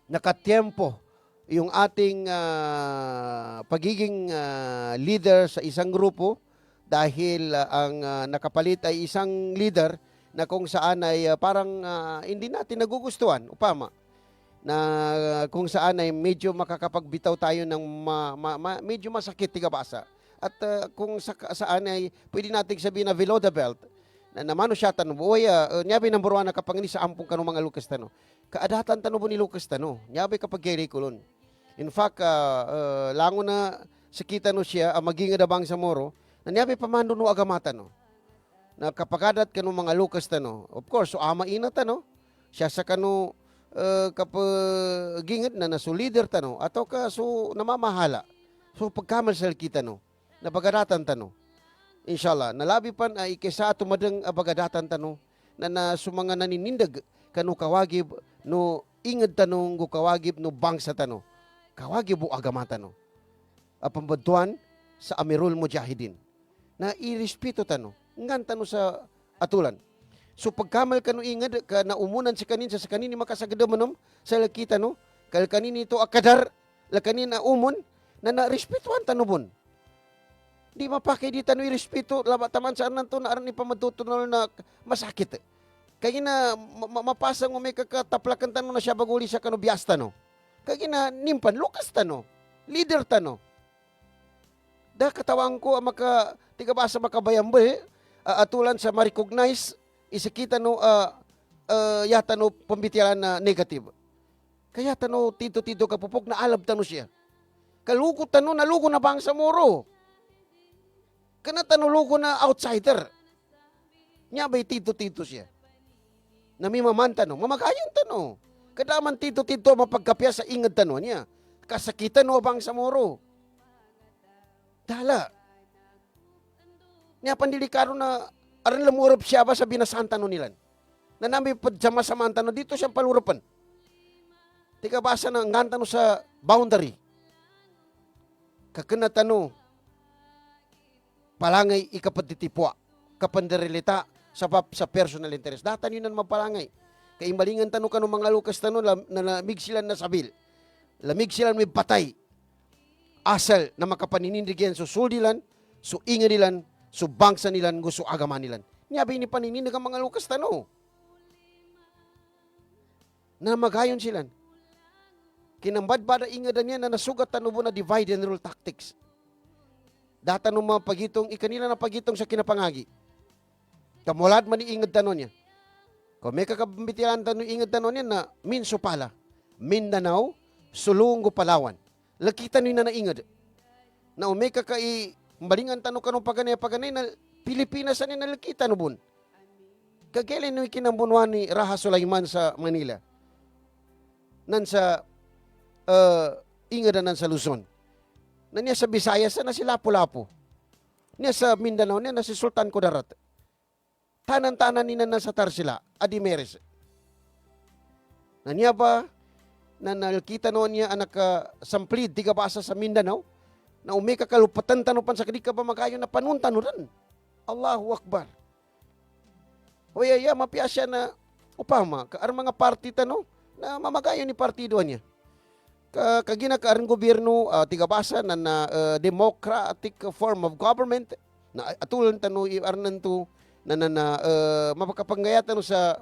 nakatiempo yung ating pagiging leader sa isang grupo dahil ang nakapalit ay isang leader na kung saan ay parang hindi natin nagugustuhan, upama, na kung saan ay medyo makakapagbitaw tayo ng medyo masakit tigabasa. At kung saan ay pwede natin sabihin na below the belt, na namano siya tanong, nyabi ng buruan na kapag ni sa ampong kanong mga Lucas tano, kaadatan tano po ni Lucas tano, nyabi kapag kay kulon. In fact, lango na sakita no siya, maging da Bangsamoro, nanyabi pamando no agamata no. Na kapagadat kanu mga Lucas tano. Of course, so ama ina tano. Siya sa kanu kapagingit na naso leader tano ato ka so namamahala. So pagkamal sa kita no. Na bagadatan tano. Inshallah, nalabi pan ay kesa tumadang bagadatan tano na sumanga naninindag kanu kawagib no inged tanong go kawagib no bangsa tano. Kawagib bu agamata no. Apambaduan sa Amirul Mujahidin. Na irespeto tano, ngan tano sa atulan. So pagkamal kanu ingad ka na umunan sa kanini makasagada manom sa lakita no, kal kanini ito akadar, la kanina umon na narespetuan tano bon. Di mapakay di tano irespeto laba taman saan nanto na aran ipamatutunan na masakit. Kaya na mapasang mo may kakataplakan tano na siya baguli sa kanu biasta no. Kaya na nimpan Lucas tano, leader tano. Da katawang ko maka tigabasa makabayambal atulan sa ma-recognize isakita no yata no pambitiran na negative. Kaya tano tito kapupok na alab tano siya. Kalugo tano nalugo na Bangsamoro. Kana tano lugo na outsider. Nya bay tito siya. Namimaman tano, mamagayon tano. Kadaman tito mapagkapya sa ingad tano niya. Kasakitan no Bangsamoro. Dala. Nga pandilikaro na aran lamurap siya ba sa binasanta no nilan. Na nami padsama sa mantano dito siyang palurapan. Tika basa na ngantano sa boundary. Kakanatano palangay ikapatitipwa. Kapandarilita sa personal interest. Datan yun ang mapalangay. Kaimbalingan tano ka ng mga Lucas tano na lamig sila na sabil. Lamig sila may patay. Asal na makapaninindigyan so suldilan, so ingadilan, so bangsa nilan, gusto agaman nilan. Nyabi ni paninindig ang mga Lucas tano. Na magayon sila. Kinambadbada ingadan niya na nasugat tano na divide and rule tactics. Data nung mga pagitong, ikanila na pagitong sa kinapangagi. Kamulad man iingad tano niya. Kung may kakabitilan tano ingad tano niya na Minso pala, Mindanao, Sulungo, Palawan. Lakita nyo na naingad. Na umeka ka malingan tanong kanong paganay na Pilipinas na nalakita no bun. Kagailan nyo ikinambunuan ni Raha Sulaiman sa Manila. Nan sa ingada nan sa Luzon. Na niya sa Visayas na si Lapu-Lapu. Niya sa Mindanao niya na si Sultan Kudarat. Tanan-tanan nina na sa Tarsila, Adimeres. Na niya ba na nakita noon niya anak samplid di ka basa sa Mindanao na umika kalupatan tanupan sa kadi ka ba magayon na panuntan ran. Allahu Akbar. Hoya mapia siya na upama kaar mga party tano na mamagayon ni partido niya. Kagina kaarang gobyerno tiga basa na democratic form of government na atulan tano arnan to na mapakapanggayat no sa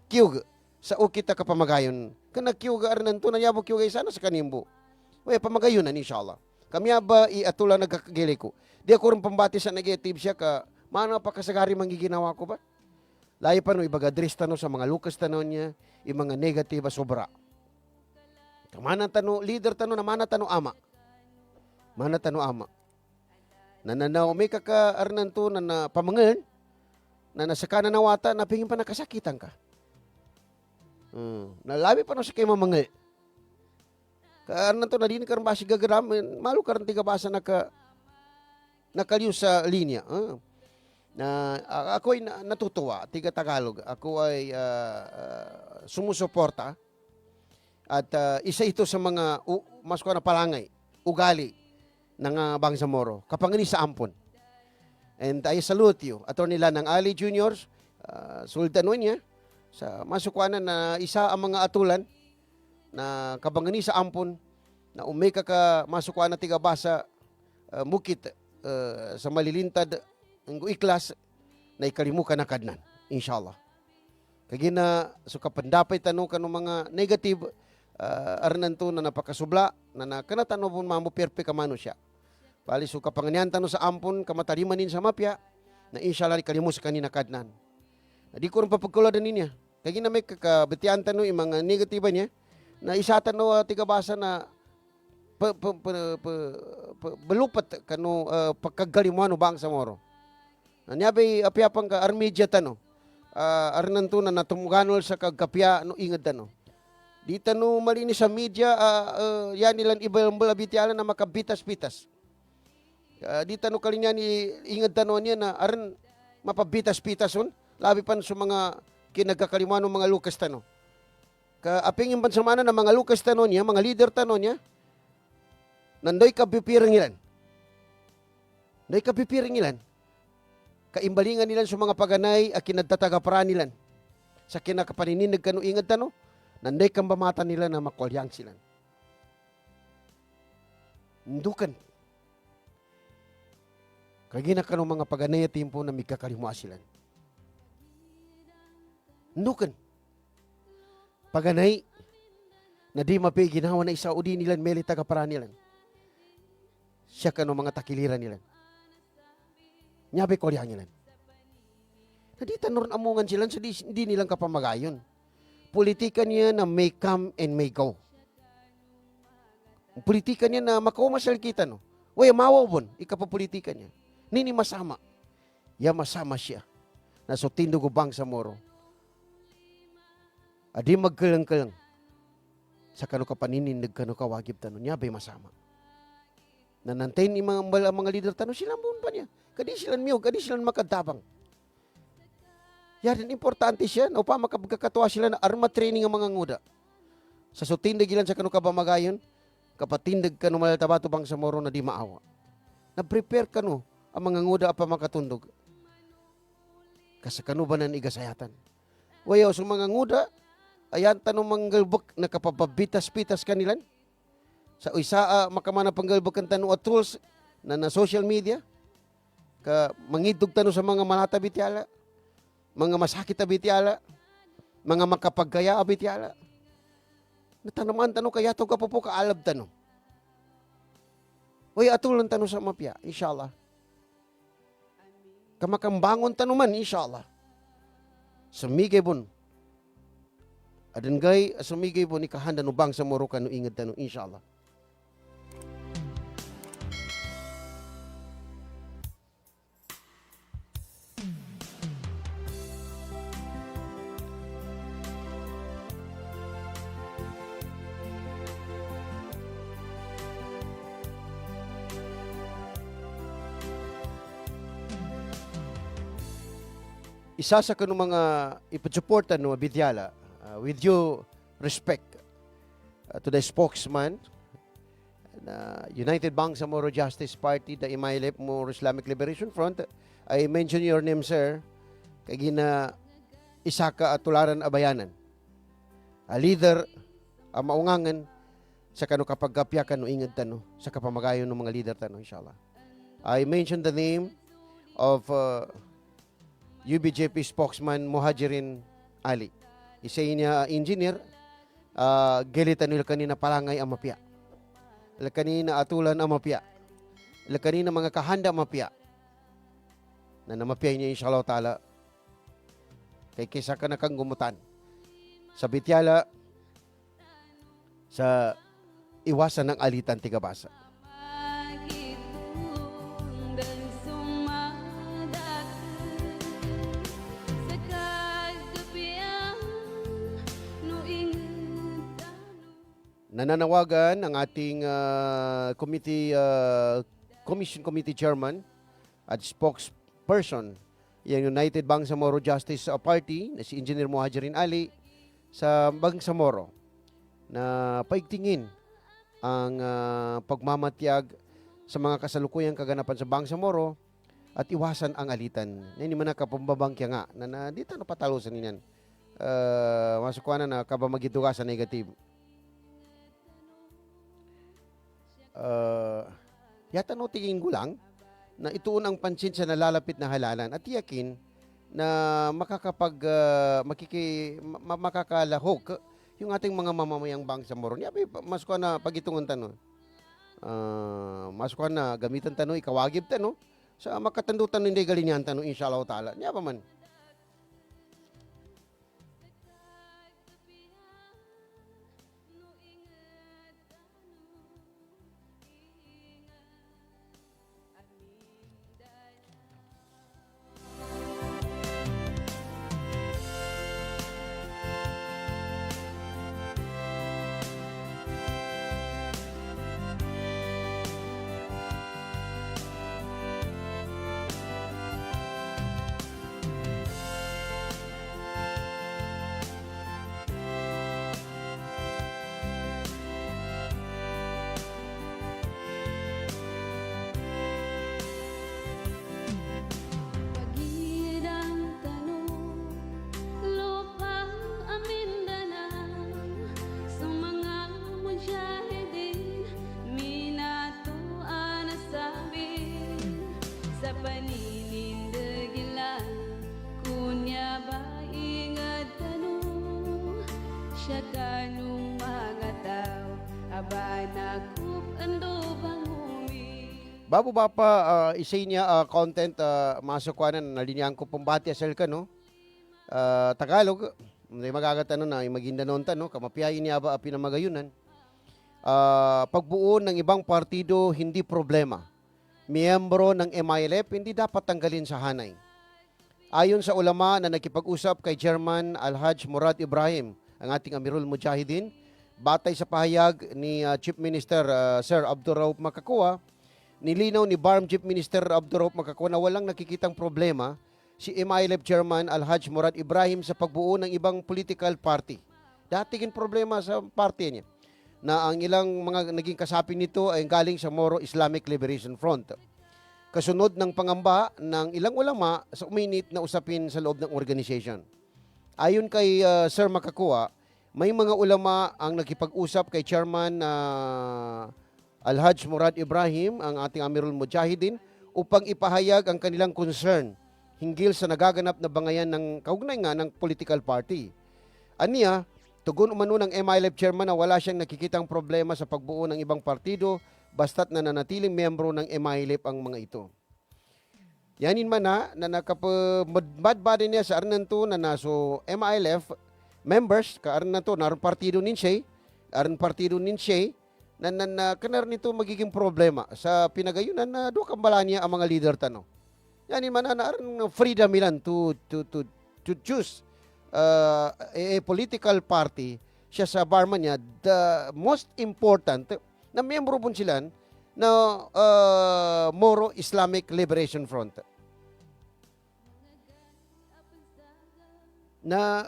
kiyug sa ukita kapamagayon. Kana kiyuga arnan to nanyabo kiyuga sana sa kanimbo. Way pamagayon na inshallah. Kami ba iatulan nagkakagili ko. Di ako rin pambati sa negative siya ka mano pa kasagari manggiginawa ko ba? Layo pa no ibaga address tano sa mga lukas tano niya, yung mga negative sobra. Kamana tano leader tano na mana tano ama. Mana tano ama. Nananaw may kaka-arnan to na pamangan na nasakana na wata na pingin pa nakasakitan ka. Nalabi pa no sa kay mamangay. Kaarnan to na din karon basi gagaram malu karon tiga basa nakaliw sa linya. Na ako ay natutuwa tiga Tagalog. Ako ay sumusuporta at isa ito sa mga mas ko na palangay, ugali ng Bangsamoro, kapangani sa ampon. And I salute you, Attorney Lanang Ali Jr., sultano niya, sa masukuanan na isa ang mga atulan na kabangani sa ampon, na umeka ka masukuan na tiga basa mukit sa malilintad ang iklas na ikalimukan na kadnan, inshallah. Kagina, so kapandapay tanong ka ng mga negative, arnan to na napakasubla, na nakanatano po mamu perpe kamano siya. Pali so kapanganian tanong sa ampon, kamatalimanin sa mapya, na inshallah ikalimu sa kanina kadnan. Di ko rin papagkuladan niya. Kagina may kakabatian tanong yung mga negatiba niya, na isa tanong tigabasa na belupat kanu pagkagalimuan bang sa moro. Nanyabay apiapang ka armedya tano. Arnan to na natumuganol sa kagkapya no ingad tano. Di tano malinis sa media yan nilan ibang balabitiala na makabitas-bitas. Di tano kalinya ni ingad tano niya na aran mapabitas-bitason labi pan sa mga kinagkakalimuan ng mga lukas tano. Kaaping yung pansamana ng mga lukas tano niya, mga leader tano niya, nandoy kapipiring ilan. Nandoy kapipiring ilan. Kaimbalingan nilan sa mga paganay a kinadtatagaparan nilan. Sa kinakapanininag kanu ingad tano, nandoy kambamatan nila na makolyang sila. Ndukan. Kagina kanu mga paganay at timpo na migkakalimua sila. Ndukan. Paganay na di mapi ginawa na isa udi nilan meli tagaparan nilan. Siya kanu mga takiliran nilan. Nyabe kolyang nilan. Na di tanor amungan sila so di nilang kapamagayon. Politika niya na may come and may go. Politika niya na makawamasal kita no. Uy, mawawon, ikapapolitika niya. Nini masama. Ya masama siya. Na so tindugo bang sa moro. Adi magkalang-kalang. Sa kano ka paninindig kano ka wagib tanong niya, bay masama. Nanantayin ni mga leader tanong, silang buon pa niya. Kadi silang miyog, kadi silang makadabang. Yan, importante siya. Na upa makapagkakatuwa sila na arma training ang mga nguda. Sa sutindig ilan sa kano ka bamagayon, kapatindig kano malatabato bang sa moro na di maawa. Na-prepare kano ang mga nguda pa makatundog. Kasi kano ba nan igasayatan? Wayaw, sa mga nguda, ayan tanong manggalbok na kapapabitas-pitas kanilan. Sa isa makamana panggalbok ang tanong at tools na social media. Mangidog tanong sa mga malata bitiala. Mga masakit abitiala. Mga makapagkaya abitiala. Natanaman tanong kaya to ka po kaalab tanong. Uy, atulan tanong sa mapya, inshallah. Kamakambangon tanong man, inshallah. Sumigay bon. Adan gay sumigay po ni kahanda no bang sa moro kanu ingad tanu inshallah. Isa sa kanu mga ipasuportan no bidyala with due respect to the spokesman na United Bangsamoro Justice Party, the Imaylep Moro Islamic Liberation Front, I mention your name, sir, kay gina isaka at tularan abayanan. A leader, maungangan sa kanu kapagkapya kanu ingad tano sa kapamagayon ng mga leader tano, inshallah. I mention the name of UBJP spokesman Muhajirin Ali. Isa niya engineer, gilitan nila kanina palangay ang mapya. Ila kanina atulan ang mapya. Ila kanina mga kahanda mapya. Na namapya niya inshallah ta'ala. Kay kaysa ka na kang gumutan. Sa bityala, sa iwasan ng alitan tigabasa. Pagitong dan sumadat sa kagabihan no ingat Nananawagan ang ating Commission Committee Chairman at spokesperson yung United Bangsamoro Justice Party na si Engineer Muhajirin Ali sa Bangsamoro na paigtingin ang pagmamatiyag sa mga kasalukuyang kaganapan sa Bangsamoro at iwasan ang alitan. Hindi man nakapumbabangkya nga na dito na patalusan niyan. Masukuan na kabamagituga sa negative. Yata no tingin ko lang na ituon ang pansin sa nalalapit na halalan at tiyakin na makakalahok yung ating mga mamamayang Bangsamoro. Yabi masukuan na pagitungon tanong. Masukuan na gamitan tanong ikawagib tanong sa makatandutan hindi galinyan tanong inshallah taala. Niya pa man. Pagirang tanong, lupang Mindanao, sa mga mujahidin, minatuan na sabi, sa paninindagilan, kunya ba ingat tanong, siya kanong mga tao, aba nakup ando bang Bago ba pa isay niya content masukuanan na linyan ko pumbati asal ka no. Tagalog may magagatan na Maguindanon no kamapiyayin niya ba pinamagayunan. Pagbuo ng ibang partido hindi problema. Miyembro ng MILF hindi dapat tanggalin sa hanay. Ayon sa ulama na nakipag-usap kay Chairman Alhaj Murad Ibrahim, ang ating Amirul Mujahidin, batay sa pahayag ni Chief Minister Sir Abdurrauf Makakua, nilinaw ni BARM Chief Minister Abdurrauf Makakua na walang nakikitang problema si MILF Chairman Alhaj Murad Ibrahim sa pagbuo ng ibang political party. Dating problema sa party niya na ang ilang mga naging kasapi nito ay galing sa Moro Islamic Liberation Front. Kasunod ng pangamba ng ilang ulama sa uminit na usapin sa loob ng organization. Ayon kay Sir Makakua, may mga ulama ang nakipag-usap kay Chairman Alhaj Murad Ibrahim, ang ating Amirul Mujahidin, upang ipahayag ang kanilang concern hinggil sa nagaganap na bangayan ng kaugnay nga ng political party. Aniya, tugon umano ng MILF chairman na wala siyang nakikitang problema sa pagbuo ng ibang partido basta't nananatiling miyembro ng MILF ang mga ito. Yanin man na nakapabadbad niya sa arnanto na naso MILF members, ka arnanto, naroon partido ninsay, na kanar nito magiging problema sa pinagayunan na do kambala niya ang mga leader tano. Yanin man na freedom ilan to choose a political party siya sa barman niya. The most important na miyembro po sila na Moro Islamic Liberation Front na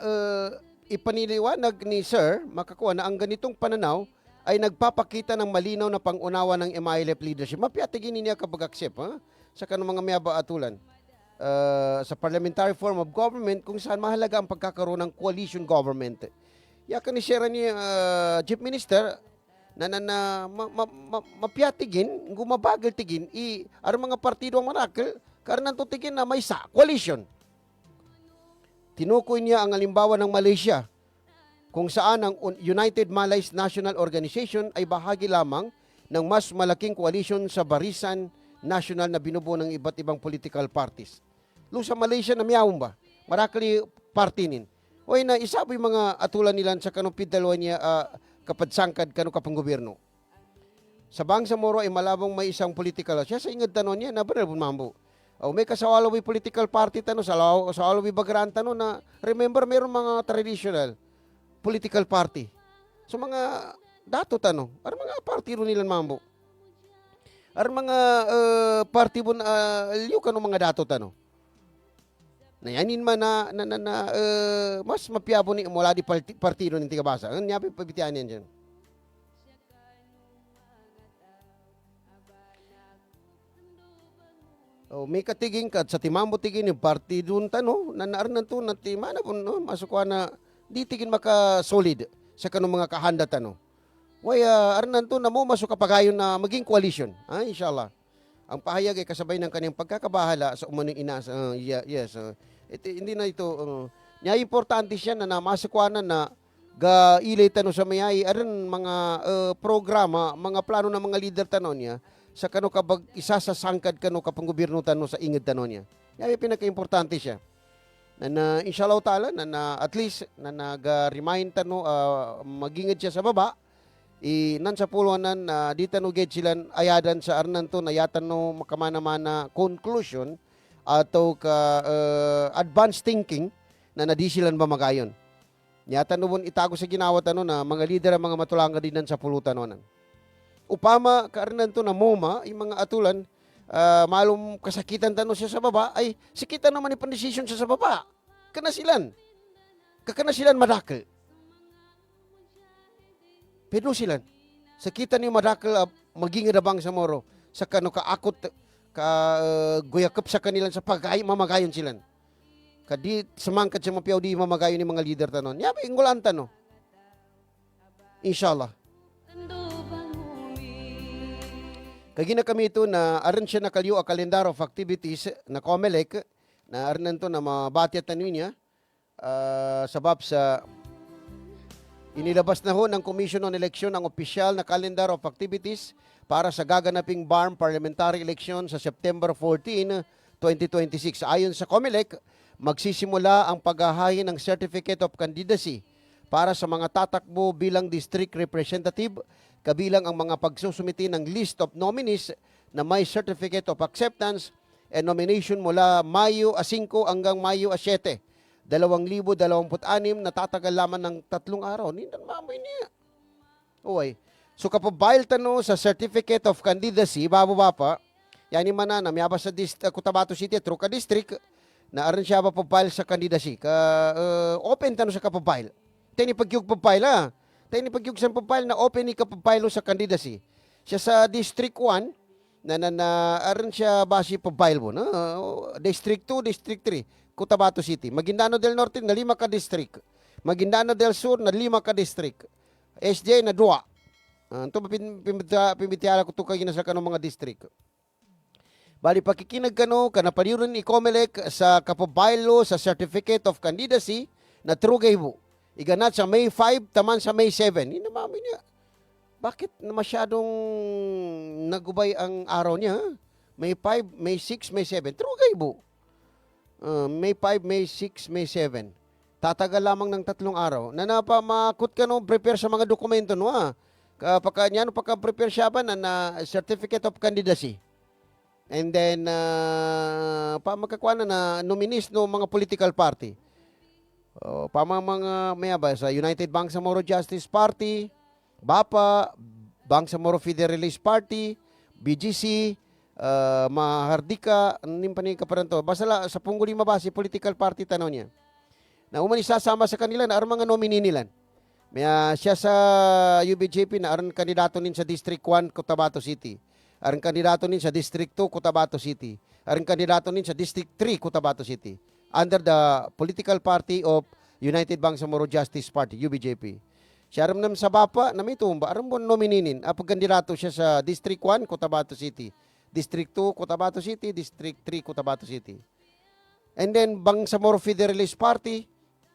ipaniliwanag ni Sir Makakua na ang ganitong pananaw ay nagpapakita ng malinaw na pangunawa ng MILF leadership. Mapiatigin niya kapag accept sa kanong mga miyaba atulan sa parliamentary form of government kung saan mahalaga ang pagkakaroon ng coalition government. Yakan ni Sierra ni Chief Minister na mapiatigin, gumabagal tigin, ang mga partido ang marakil, karena tutigin na may coalition. Tinukoy niya ang halimbawa ng Malaysia, kung saan ang United Malays National Organization ay bahagi lamang ng mas malaking koalisyon sa barisan national na binubuo ng iba't ibang political parties. Sa Malaysia na miyawang ba? Marakli party nin. Oy na isabi mga atulan nila sa kanong pidalwa niya kapadsangkad kano kapang gobyerno. Sa Bangsamoro ay malabong may isang political siya sa ingad tanon niya na benar mambo. May kasawalawi political party tano sa alawi bagaran tano na remember meron mga traditional political party. So mga dato tano, ar mga party ro nila mambo. Ar mga party bun liu kano mga dato tano. Nayanin man mas mapiabo ni mula di partido ng tigabasa. Ang nyapi pabitian yan dyan. May katiging kat sa timambo tigin yung partido tano na naarnan to na timana po no, masukwa na di tigin maka solid sa kanong mga kahanda tano. Waya arnan to na mo masuk kapagayon na maging coalition. Inshallah. Ang pahayag ay kasabay ng kanyang pagkakabahala sa umunong ina. Yes. Hindi na ito. Niya importante siya na namasukwanan na ilay tano sa mayay. Aran mga programa, mga plano ng mga leader tano niya sa kano kabag isa sa sangkad kano kapang gobyerno tano sa ingid tano niya. Niya pinaka-importante siya. Na inshallah ta'ala na at least na nag-remind tano magingid siya sa baba. Nan sa puluanan na di tanuged sila ayadan sa arnan to na yatan no makamana-mana conclusion ato ka advanced thinking na nadi silan ba magayon. Yatan no itago sa ginawa tano na mga leader ang mga matulanga din sa pulutan nonan. Upama ka arnan to na moma yung mga atulan malum kasakitan tano siya sa baba ay sikitan naman ni pandesisyon siya sa baba. Kanasilan madakal. Pero silan, sakita ni madakal maging adabang sa moro, sa kano kaakot, guyakap sa kanilang sa mamagayon silan. Kadi semangkat sa mapiaw di mamagayon ni mga leader tanon. Yabi, ingulan tano. Inshallah. Kagina kami ito na aran siya nakaliw a calendar of activities na COMELEC, na aran to na mabati at niya, sabab sa inilabas na ho ng Commission on Election ang opisyal na calendar of activities para sa gaganaping BARM parliamentary election sa September 14, 2026. Ayon sa COMELEC, magsisimula ang paghahain ng Certificate of Candidacy para sa mga tatakbo bilang district representative, kabilang ang mga pagsusumiti ng list of nominees na may Certificate of Acceptance and Nomination mula Mayo 5 hanggang Mayo 7. 2026 na tatagal lamang ng 3 araw. Nindan mamoy niya. Uy. So kapabayal tano sa Certificate of Candidacy, baba, yani mana na miyabas sa Cotabato City, Truca District, na aran siya ba pabayal sa candidacy. Open tano sa kapabayal. Tayo ni pagyug pabayal Tayo ni pagyug sa pabayal na open ni kapabayal sa candidacy. Siya sa District 1, na aran siya basi pabayal mo. No? District 2, District 3. Cotabato City. Maguindano del Norte na 5 ka district. Maguindano del Sur na 5 ka district. SJ na 2. Ito pimbitiala ko ito kayo na sa kanong mga district. Bali pakikinag kano, kanapaliron ni COMELEC sa kapabaylo sa Certificate of Candidacy na true gaybo. Iganat sa May 5, taman sa May 7. Inamami niya. Bakit masyadong nagubay ang araw niya? May 5, May 6, May 7. True gaybo. May 5, May 6, May 7. Tatagal lamang ng 3 araw. Nanapamakot ka no, prepare sa mga dokumento no pagka-prepare siya ba na Certificate of Candidacy. And then, magkakuha na nominees no mga political party. Mga mayaba sa United Bangsamoro Justice Party, BAPA, Bangsamoro Federalist Party, BGC, Mahardika, nimpani ka pa to. Basta sa pungguli mabasi, political party tanaw niya. Na umani sasama sa kanila na mga nominee nila. Siya sa UBJP na aron kandidato nin sa District 1, Cotabato City. Aron kandidato nin sa District 2, Cotabato City. Aron kandidato nin sa District 3, Cotabato City. Under the political party of United Bangsamoro Justice Party, UBJP. Siya aram nam sa BAPA na may tumba. Aram mo nomininin. Pagkandidato siya sa District 1, Cotabato City. District 2, Cotabato City. District 3, Cotabato City. And then, Bangsamoro Federalist Party,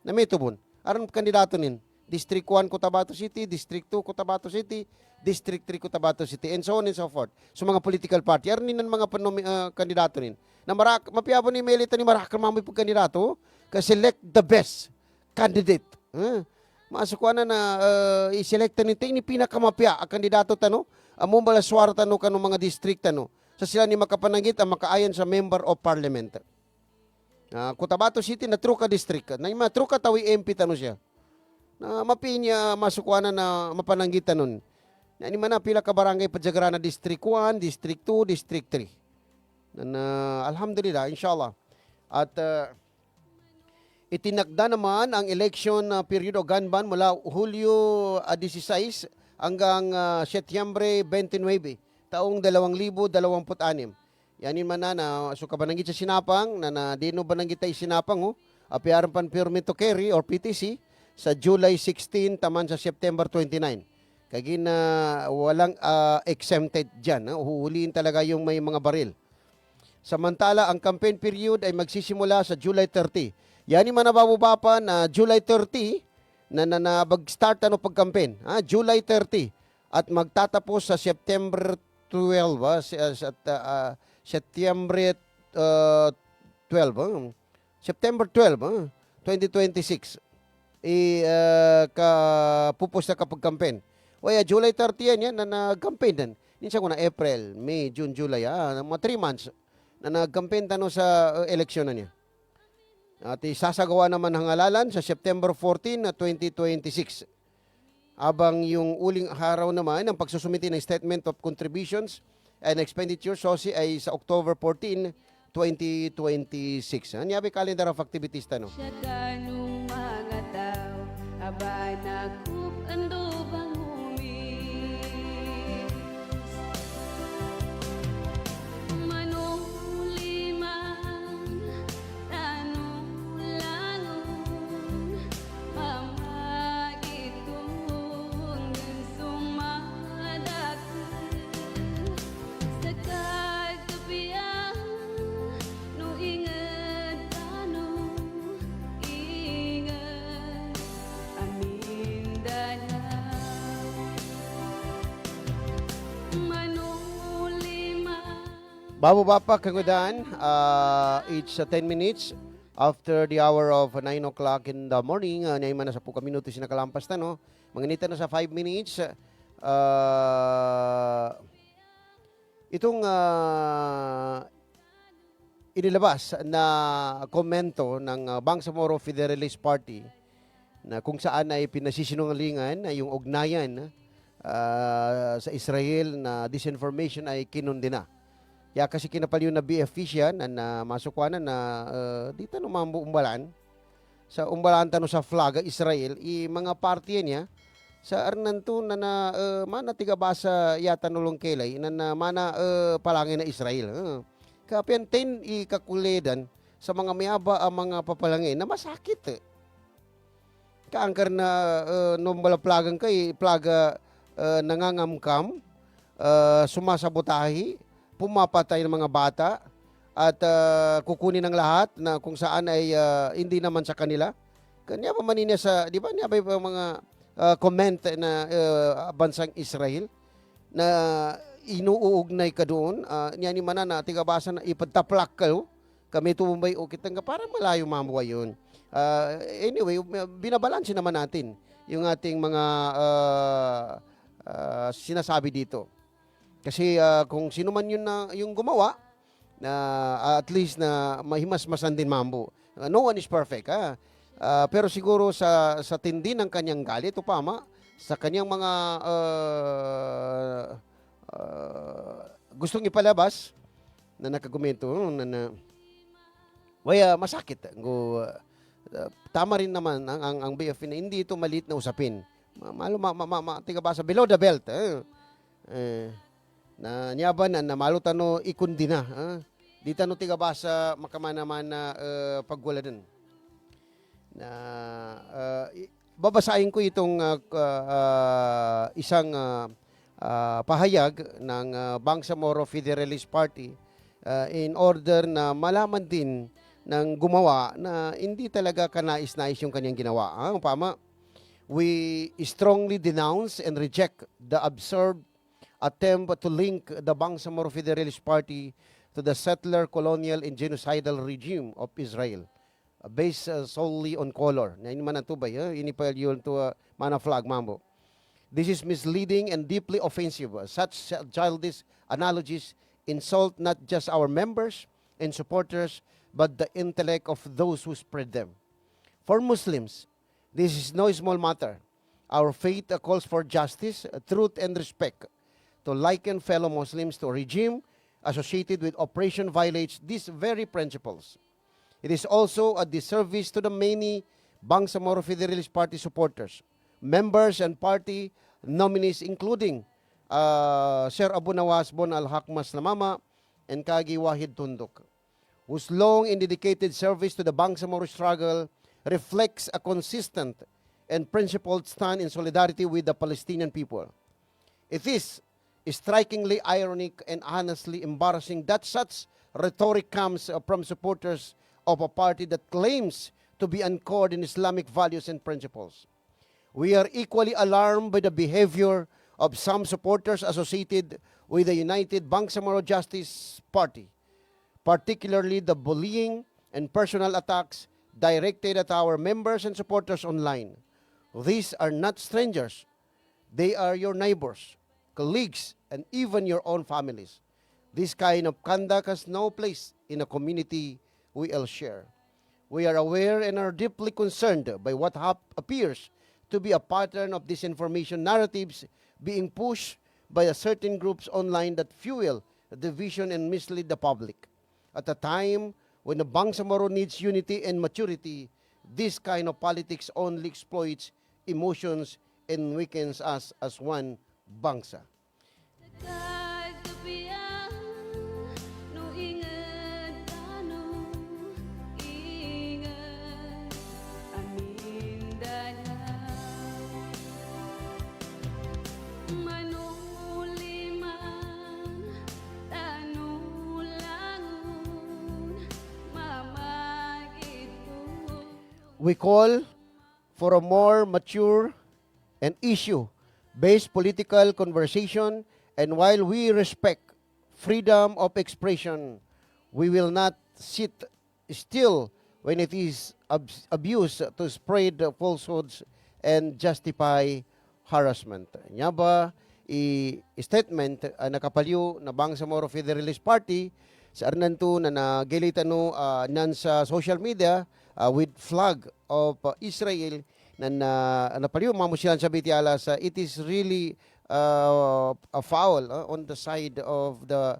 na may tubon. Aram kandidato nin. District 1, Cotabato City. District 2, Cotabato City. District 3, Cotabato City. And so on and so forth. So, mga political party. Aram nin mga kandidato nin. na mapiabo ni Melita ni Marakal mamoy pagkandidato ka-select the best candidate. Maasukuan na i-select ni ni pinakamapya ang kandidato tano, among balaswar tano kanong mga district tano. Sa sila ni makapananggit ang makaayon sa member of parliament. Cotabato City na Truca district. Na yung Truca tawi MP tano siya. Na mapinya masukuan na mapananggit tanon. Na ni mana pila ka barangay Pajagrana District 1, District 2, District 3. Alhamdulillah, inshallah. At itinakda naman ang election period o ganban mula Hulyo 16 hanggang Setyembre 29, taong 2026. Yanin man na so kabananggit sa sinapang na dino bananggit tay sinapang apiaran pan permit to carry or PTC sa July 16 taman sa September 29. Kagin na walang exempted dyan. Uhuliin talaga yung may mga baril. Samantala, ang campaign period ay magsisimula sa July 30. Yani man nabababa na July 30 na mag-start pag-campaign. July 30. At magtatapos sa September 12. September 12. September 12, 2026. Pupos na kapag-campaign. July 30 yan na nag-campaign din. Minsan ko na April, May, June, July, mga 3 months na nag-campaign sa eleksyon na niya. At isasagawa naman ang halalan sa September 14 na 2026. Abang yung uling araw naman ng pagsusumiti ng Statement of Contributions and Expenditure SOSI ay sa October 14, 2026. Ano yabi calendar of activities tano? Siya kanong mga tao, aba nakup ando bang humis. Manuliman, tanulangon, mamagitong sumadakil. Sa kagabihan, no ingat tano, ingat amindanaw. Manuliman. Babu Bapa Kangudan, it's 10 minutes after the hour of 9 o'clock in the morning. Ngayon man na sa puka minuto sinakalampas na, no? Manginita na sa 5 minutes. Itong inilabas na komento ng Bangsamoro Federalist Party na kung saan ay pinasisinungalingan na yung ugnayan sa Israel na disinformation ay kinundina. Ya kasi kinapaliw na BFP siya na masukwanan na dito no mambu umbalan sa umbalan tano sa flag Israel mga party niya sa arnanto na mana tiga basa yata nulong kelay na mana palangin na Israel. Kapian ten ikakuledan sa mga mayaba ang mga papalangin na masakit. Kaangkar na numbala plagang kay plaga nangangamkam, sumasabotahi, pumapatay ng mga bata at kukunin ng lahat na kung saan ay hindi naman sa kanila. Kanya pa manina sa, di ba niya ba yung mga comment na bansang Israel na inuugnay ka doon, niya ni mana na tigabasa na ipagtaplak kayo, kami tumumbay o kitang para malayo mamuhay yun. Anyway, binabalansin naman natin yung ating mga sinasabi dito. Kasi kung sino man yun na yung gumawa, na at least na mahimasmasan din mambo. No one is perfect. Pero siguro sa tindi ng kanyang galit, upama, sa kanyang mga gustong ipalabas na nakagumento na masakit. Tama rin naman ang BFP na hindi ito maliit na usapin. Tigabasa below the belt. Na nyaban na malutano ikundina. Di tano tigabasa makamanaman na pagwala din. Na babasahin ko itong isang pahayag ng Bangsamoro Federalist Party in order na malaman din ng gumawa na hindi talaga kanais-nais yung kanyang ginawa. Upama, we strongly denounce and reject the absurd attempt to link the Bangsamoro Federalist Party to the settler, colonial, and genocidal regime of Israel, based solely on color. Na ini man ang tubay, ini pa yun to mana flag mambo. This is misleading and deeply offensive. Such childish analogies insult not just our members and supporters, but the intellect of those who spread them. For Muslims, this is no small matter. Our faith calls for justice, truth, and respect. To liken fellow Muslims to a regime associated with oppression violates these very principles. It is also a disservice to the many Bangsamoro Federalist Party supporters, members, and party nominees, including Sir Abu Nawas Bon Al-Hakmas Lamama and Kagi Wahid Tunduk, whose long and dedicated service to the Bangsamoro struggle reflects a consistent and principled stand in solidarity with the Palestinian people. It is strikingly ironic and honestly embarrassing that such rhetoric comes from supporters of a party that claims to be anchored in Islamic values and principles. We are equally alarmed by the behavior of some supporters associated with the United Bangsamoro Justice Party, particularly the bullying and personal attacks directed at our members and supporters online. These are not strangers. They are your neighbors, colleagues, and even your own families. This kind of conduct has no place in a community we all share. We are aware and are deeply concerned by what appears to be a pattern of disinformation narratives being pushed by certain groups online that fuel division and mislead the public. At a time when the Bangsamoro needs unity and maturity, this kind of politics only exploits emotions and weakens us as one Bangsa. Kahit kapiyan, no ingat tano, ingat amindahan. Manuliman, tanulangon, mamagit ko. We call for a more mature and issue-based political conversation, and while we respect freedom of expression, we will not sit still when it is abused to spread falsehoods and justify harassment. Nya ba statement nakapalyo na Bangsamoro Federalist Party sa arnanto na nagilitan no nan sa social media with flag of Israel na napaliw mamusyan sa bitiala sa it is really a foul on the side of the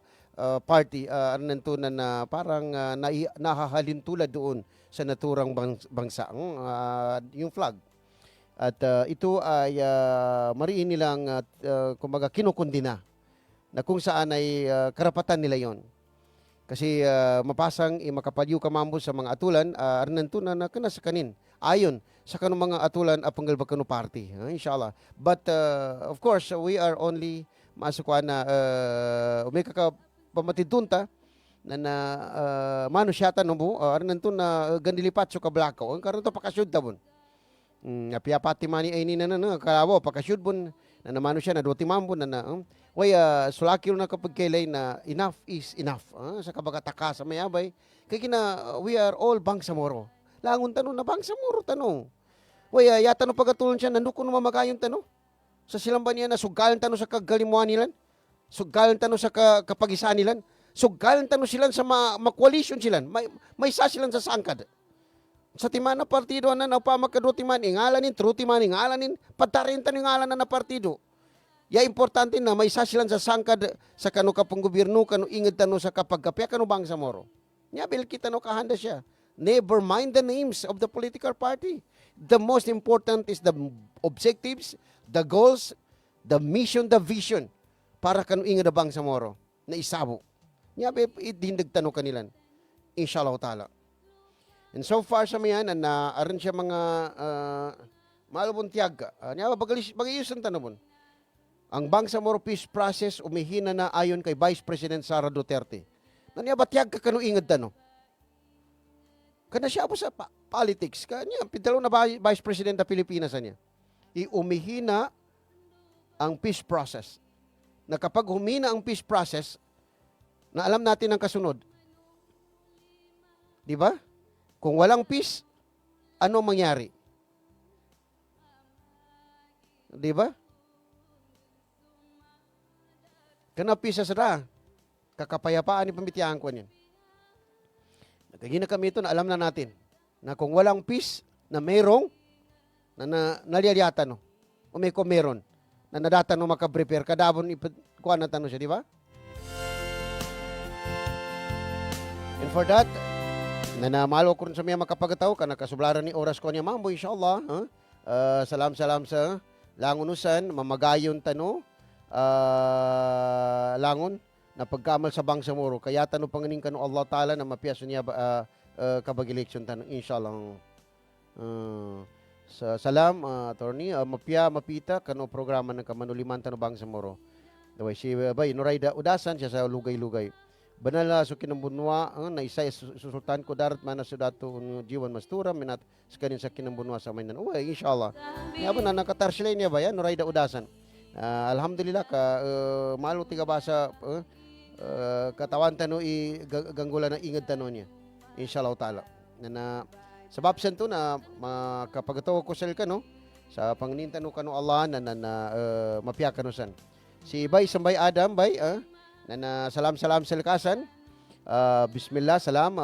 party arnanto na parang nahahalintulad doon sa naturang bangsa yung flag. At ito ay mariin nilang kumbaga kinukundina na kung saan ay karapatan nila yon. Kasi mapasang makapalyo kamambo sa mga atulan arnanto na kana sa kanin ayon sa kanong mga atulan apanggal ba kanu party inshallah. But of course we are only masukwan na may pamatidunta na manusyatan no arnanto na gandilipat so kablakaw ang karon to pakasyud tabon. Apia pati mani ay ni na kalawo pakasyud bon na namano siya na doti mambo na way sulaki na kapag kailay na enough is enough sa kabagataka sa mayabay kay kina we are all Bangsamoro langon tanong na Bangsamoro tanong way yata no pagatulon siya nanduko no mamagayon tanong sa silamban niya na sugalan tanong sa kagalimuan nilan sugalan tanong sa kapagisan nilan sugalan tanong silan sa ma-coalition silan may sa silan sa sangkad sa timana partido na napamagkado timan ingalanin true timan ingalanin patarintan ingalan na partido ya importante na may isa silan sa sangkad sa kanu kapang gobyerno kanu inged tano sa kapagkapya kanu Bangsamoro nya bil kita no kahanda siya never mind the names of the political party. The most important is the objectives, the goals, the mission, the vision para kanu inged na Bangsamoro na isabo nya idindag tano kanilan inshallah taala. And so far sa mayan na aron siya mga malabon tiyaga. Niya bagayusan tanamon. Ang Bangsamoro peace process umihina na ayon kay Vice President Sara Duterte. Naniya ba tiyag ka kanu inged tano? Kana siya po sa politics. Kanya pidalo na Vice President ng Pilipinas niya. Umihina ang peace process. Na kapag humina ang peace process, na alam natin ang kasunod. Di ba? Kung walang peace, ano mangyari? Di ba? Kana peace sa kakapayapaan ni pambitiyaan ko niyan. Nagkagina kami ito na alam na natin na kung walang peace na mayroong na naliyaliyatan no. O may kung meron na nadatan no makaprepare kadabon kuha na tanong siya, di ba? And for that, nanamalo ko rin sa mga makapagataw ka nakasublaran ni oras ko niya mambo inshallah. Salam sa langunusan mamagayon tano langon na pagkamal sa Bangsamoro kaya tano panganing kanu Allah Taala na mapiaso niya kabag election tano inshallah. Sa salam attorney mapita kanu programa ng Kamanuliman tano Bangsamoro. Daway si bay Nurayda Udasan siya sa lugay-lugay. Banala so kinambunwa na isa susultan ko darat mana sudato jiwan mastura minat skanin sa kinambunwa sa mainan. Uy inshallah. Yabo na nakatarsilay niya ba yan Nurayda Udasan. Alhamdulillah ka malo tiga basa katawan tano ganggula na ingad tano niya. Inshallah taala. Na sabab santo na makapagataw ko sel kano sa panginintano kano Allah na mapya kanusan. Si Bay Sambay Adam Bay na salam sa lakasan. Bismillah salam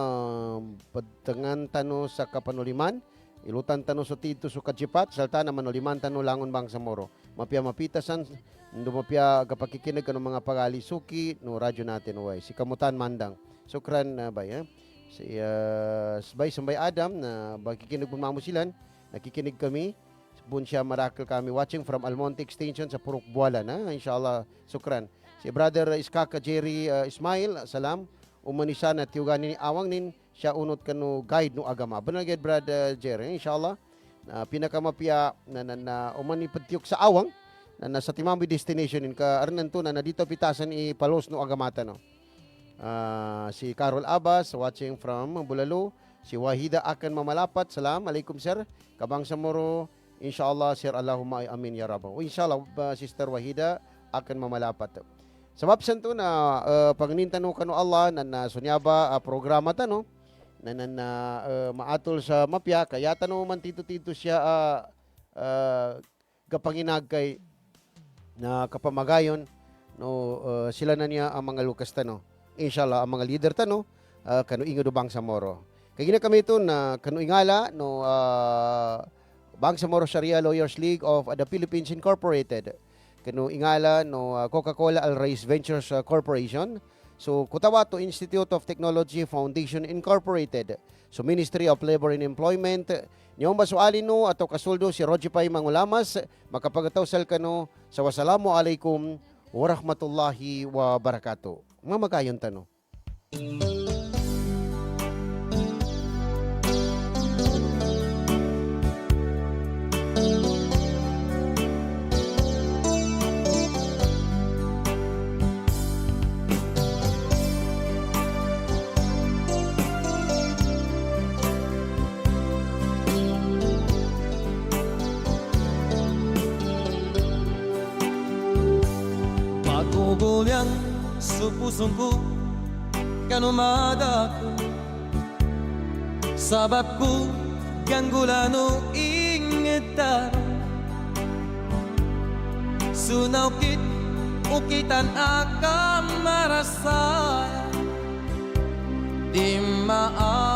padangan tano sa Kapanuliman. Ilutan tano so tito so kajipat salta na manuliman tano langon Bangsamoro. Mapya mapitasan ndo mapya kapakikinig kano mga pagalisuki no radyo natin way. Si Kamutan Mandang. Sukran bay si Bay Sambay Adam na bakikinig mamusilan. Nakikinig kami. Bunsya Maracle kami watching from Almonte Extension sa Purok Buala na inshallah sukran. Si Brother Iskaka Jerry Ismail salam umanisa na tiuganin ni awang nin siya unot kanu guide no agama. Benagid Brother Jerry inshallah pinakamapya na umanipatiok sa awang na sa timambi destination in ka arnan to na dito pitasan ipalos no agamata no. Si Carol Abbas watching from Bulalo. Si Wahida akan mamalapat salam alaikum sir Kabangsamoro inshallah sir Allahumma amin ya rabbal. Inshallah Sister Wahida akan mamalapat. Sabab santo na panginintano kanu Allah na sunyaba programa tano na maatol sa mapya kaya tano man tito siya kapanginag kay na kapamagayon no sila na niya ang mga lukas tano. Inshallah ang mga leader tano kanu ingo do Bangsamoro. Kay gina kami ito na kanu ingala no Bangsamoro Sharia Lawyers League of the Philippines Incorporated. Kanu ingala no Coca-Cola Al Rais Ventures Corporation. So Cotabato Institute of Technology Foundation Incorporated. So Ministry of Labor and Employment. Niyong basualin no ato kasuldo si Rojipay Mangulamas makapagataw sal kano sa wassalamu alaikum warahmatullahi wabarakatuh. Mamagayon tano. Pagkukulyang sa pusong ko kanumada ko sabab ko ganggulano ingitaro sunaw kit ukitan akam marasaya di maa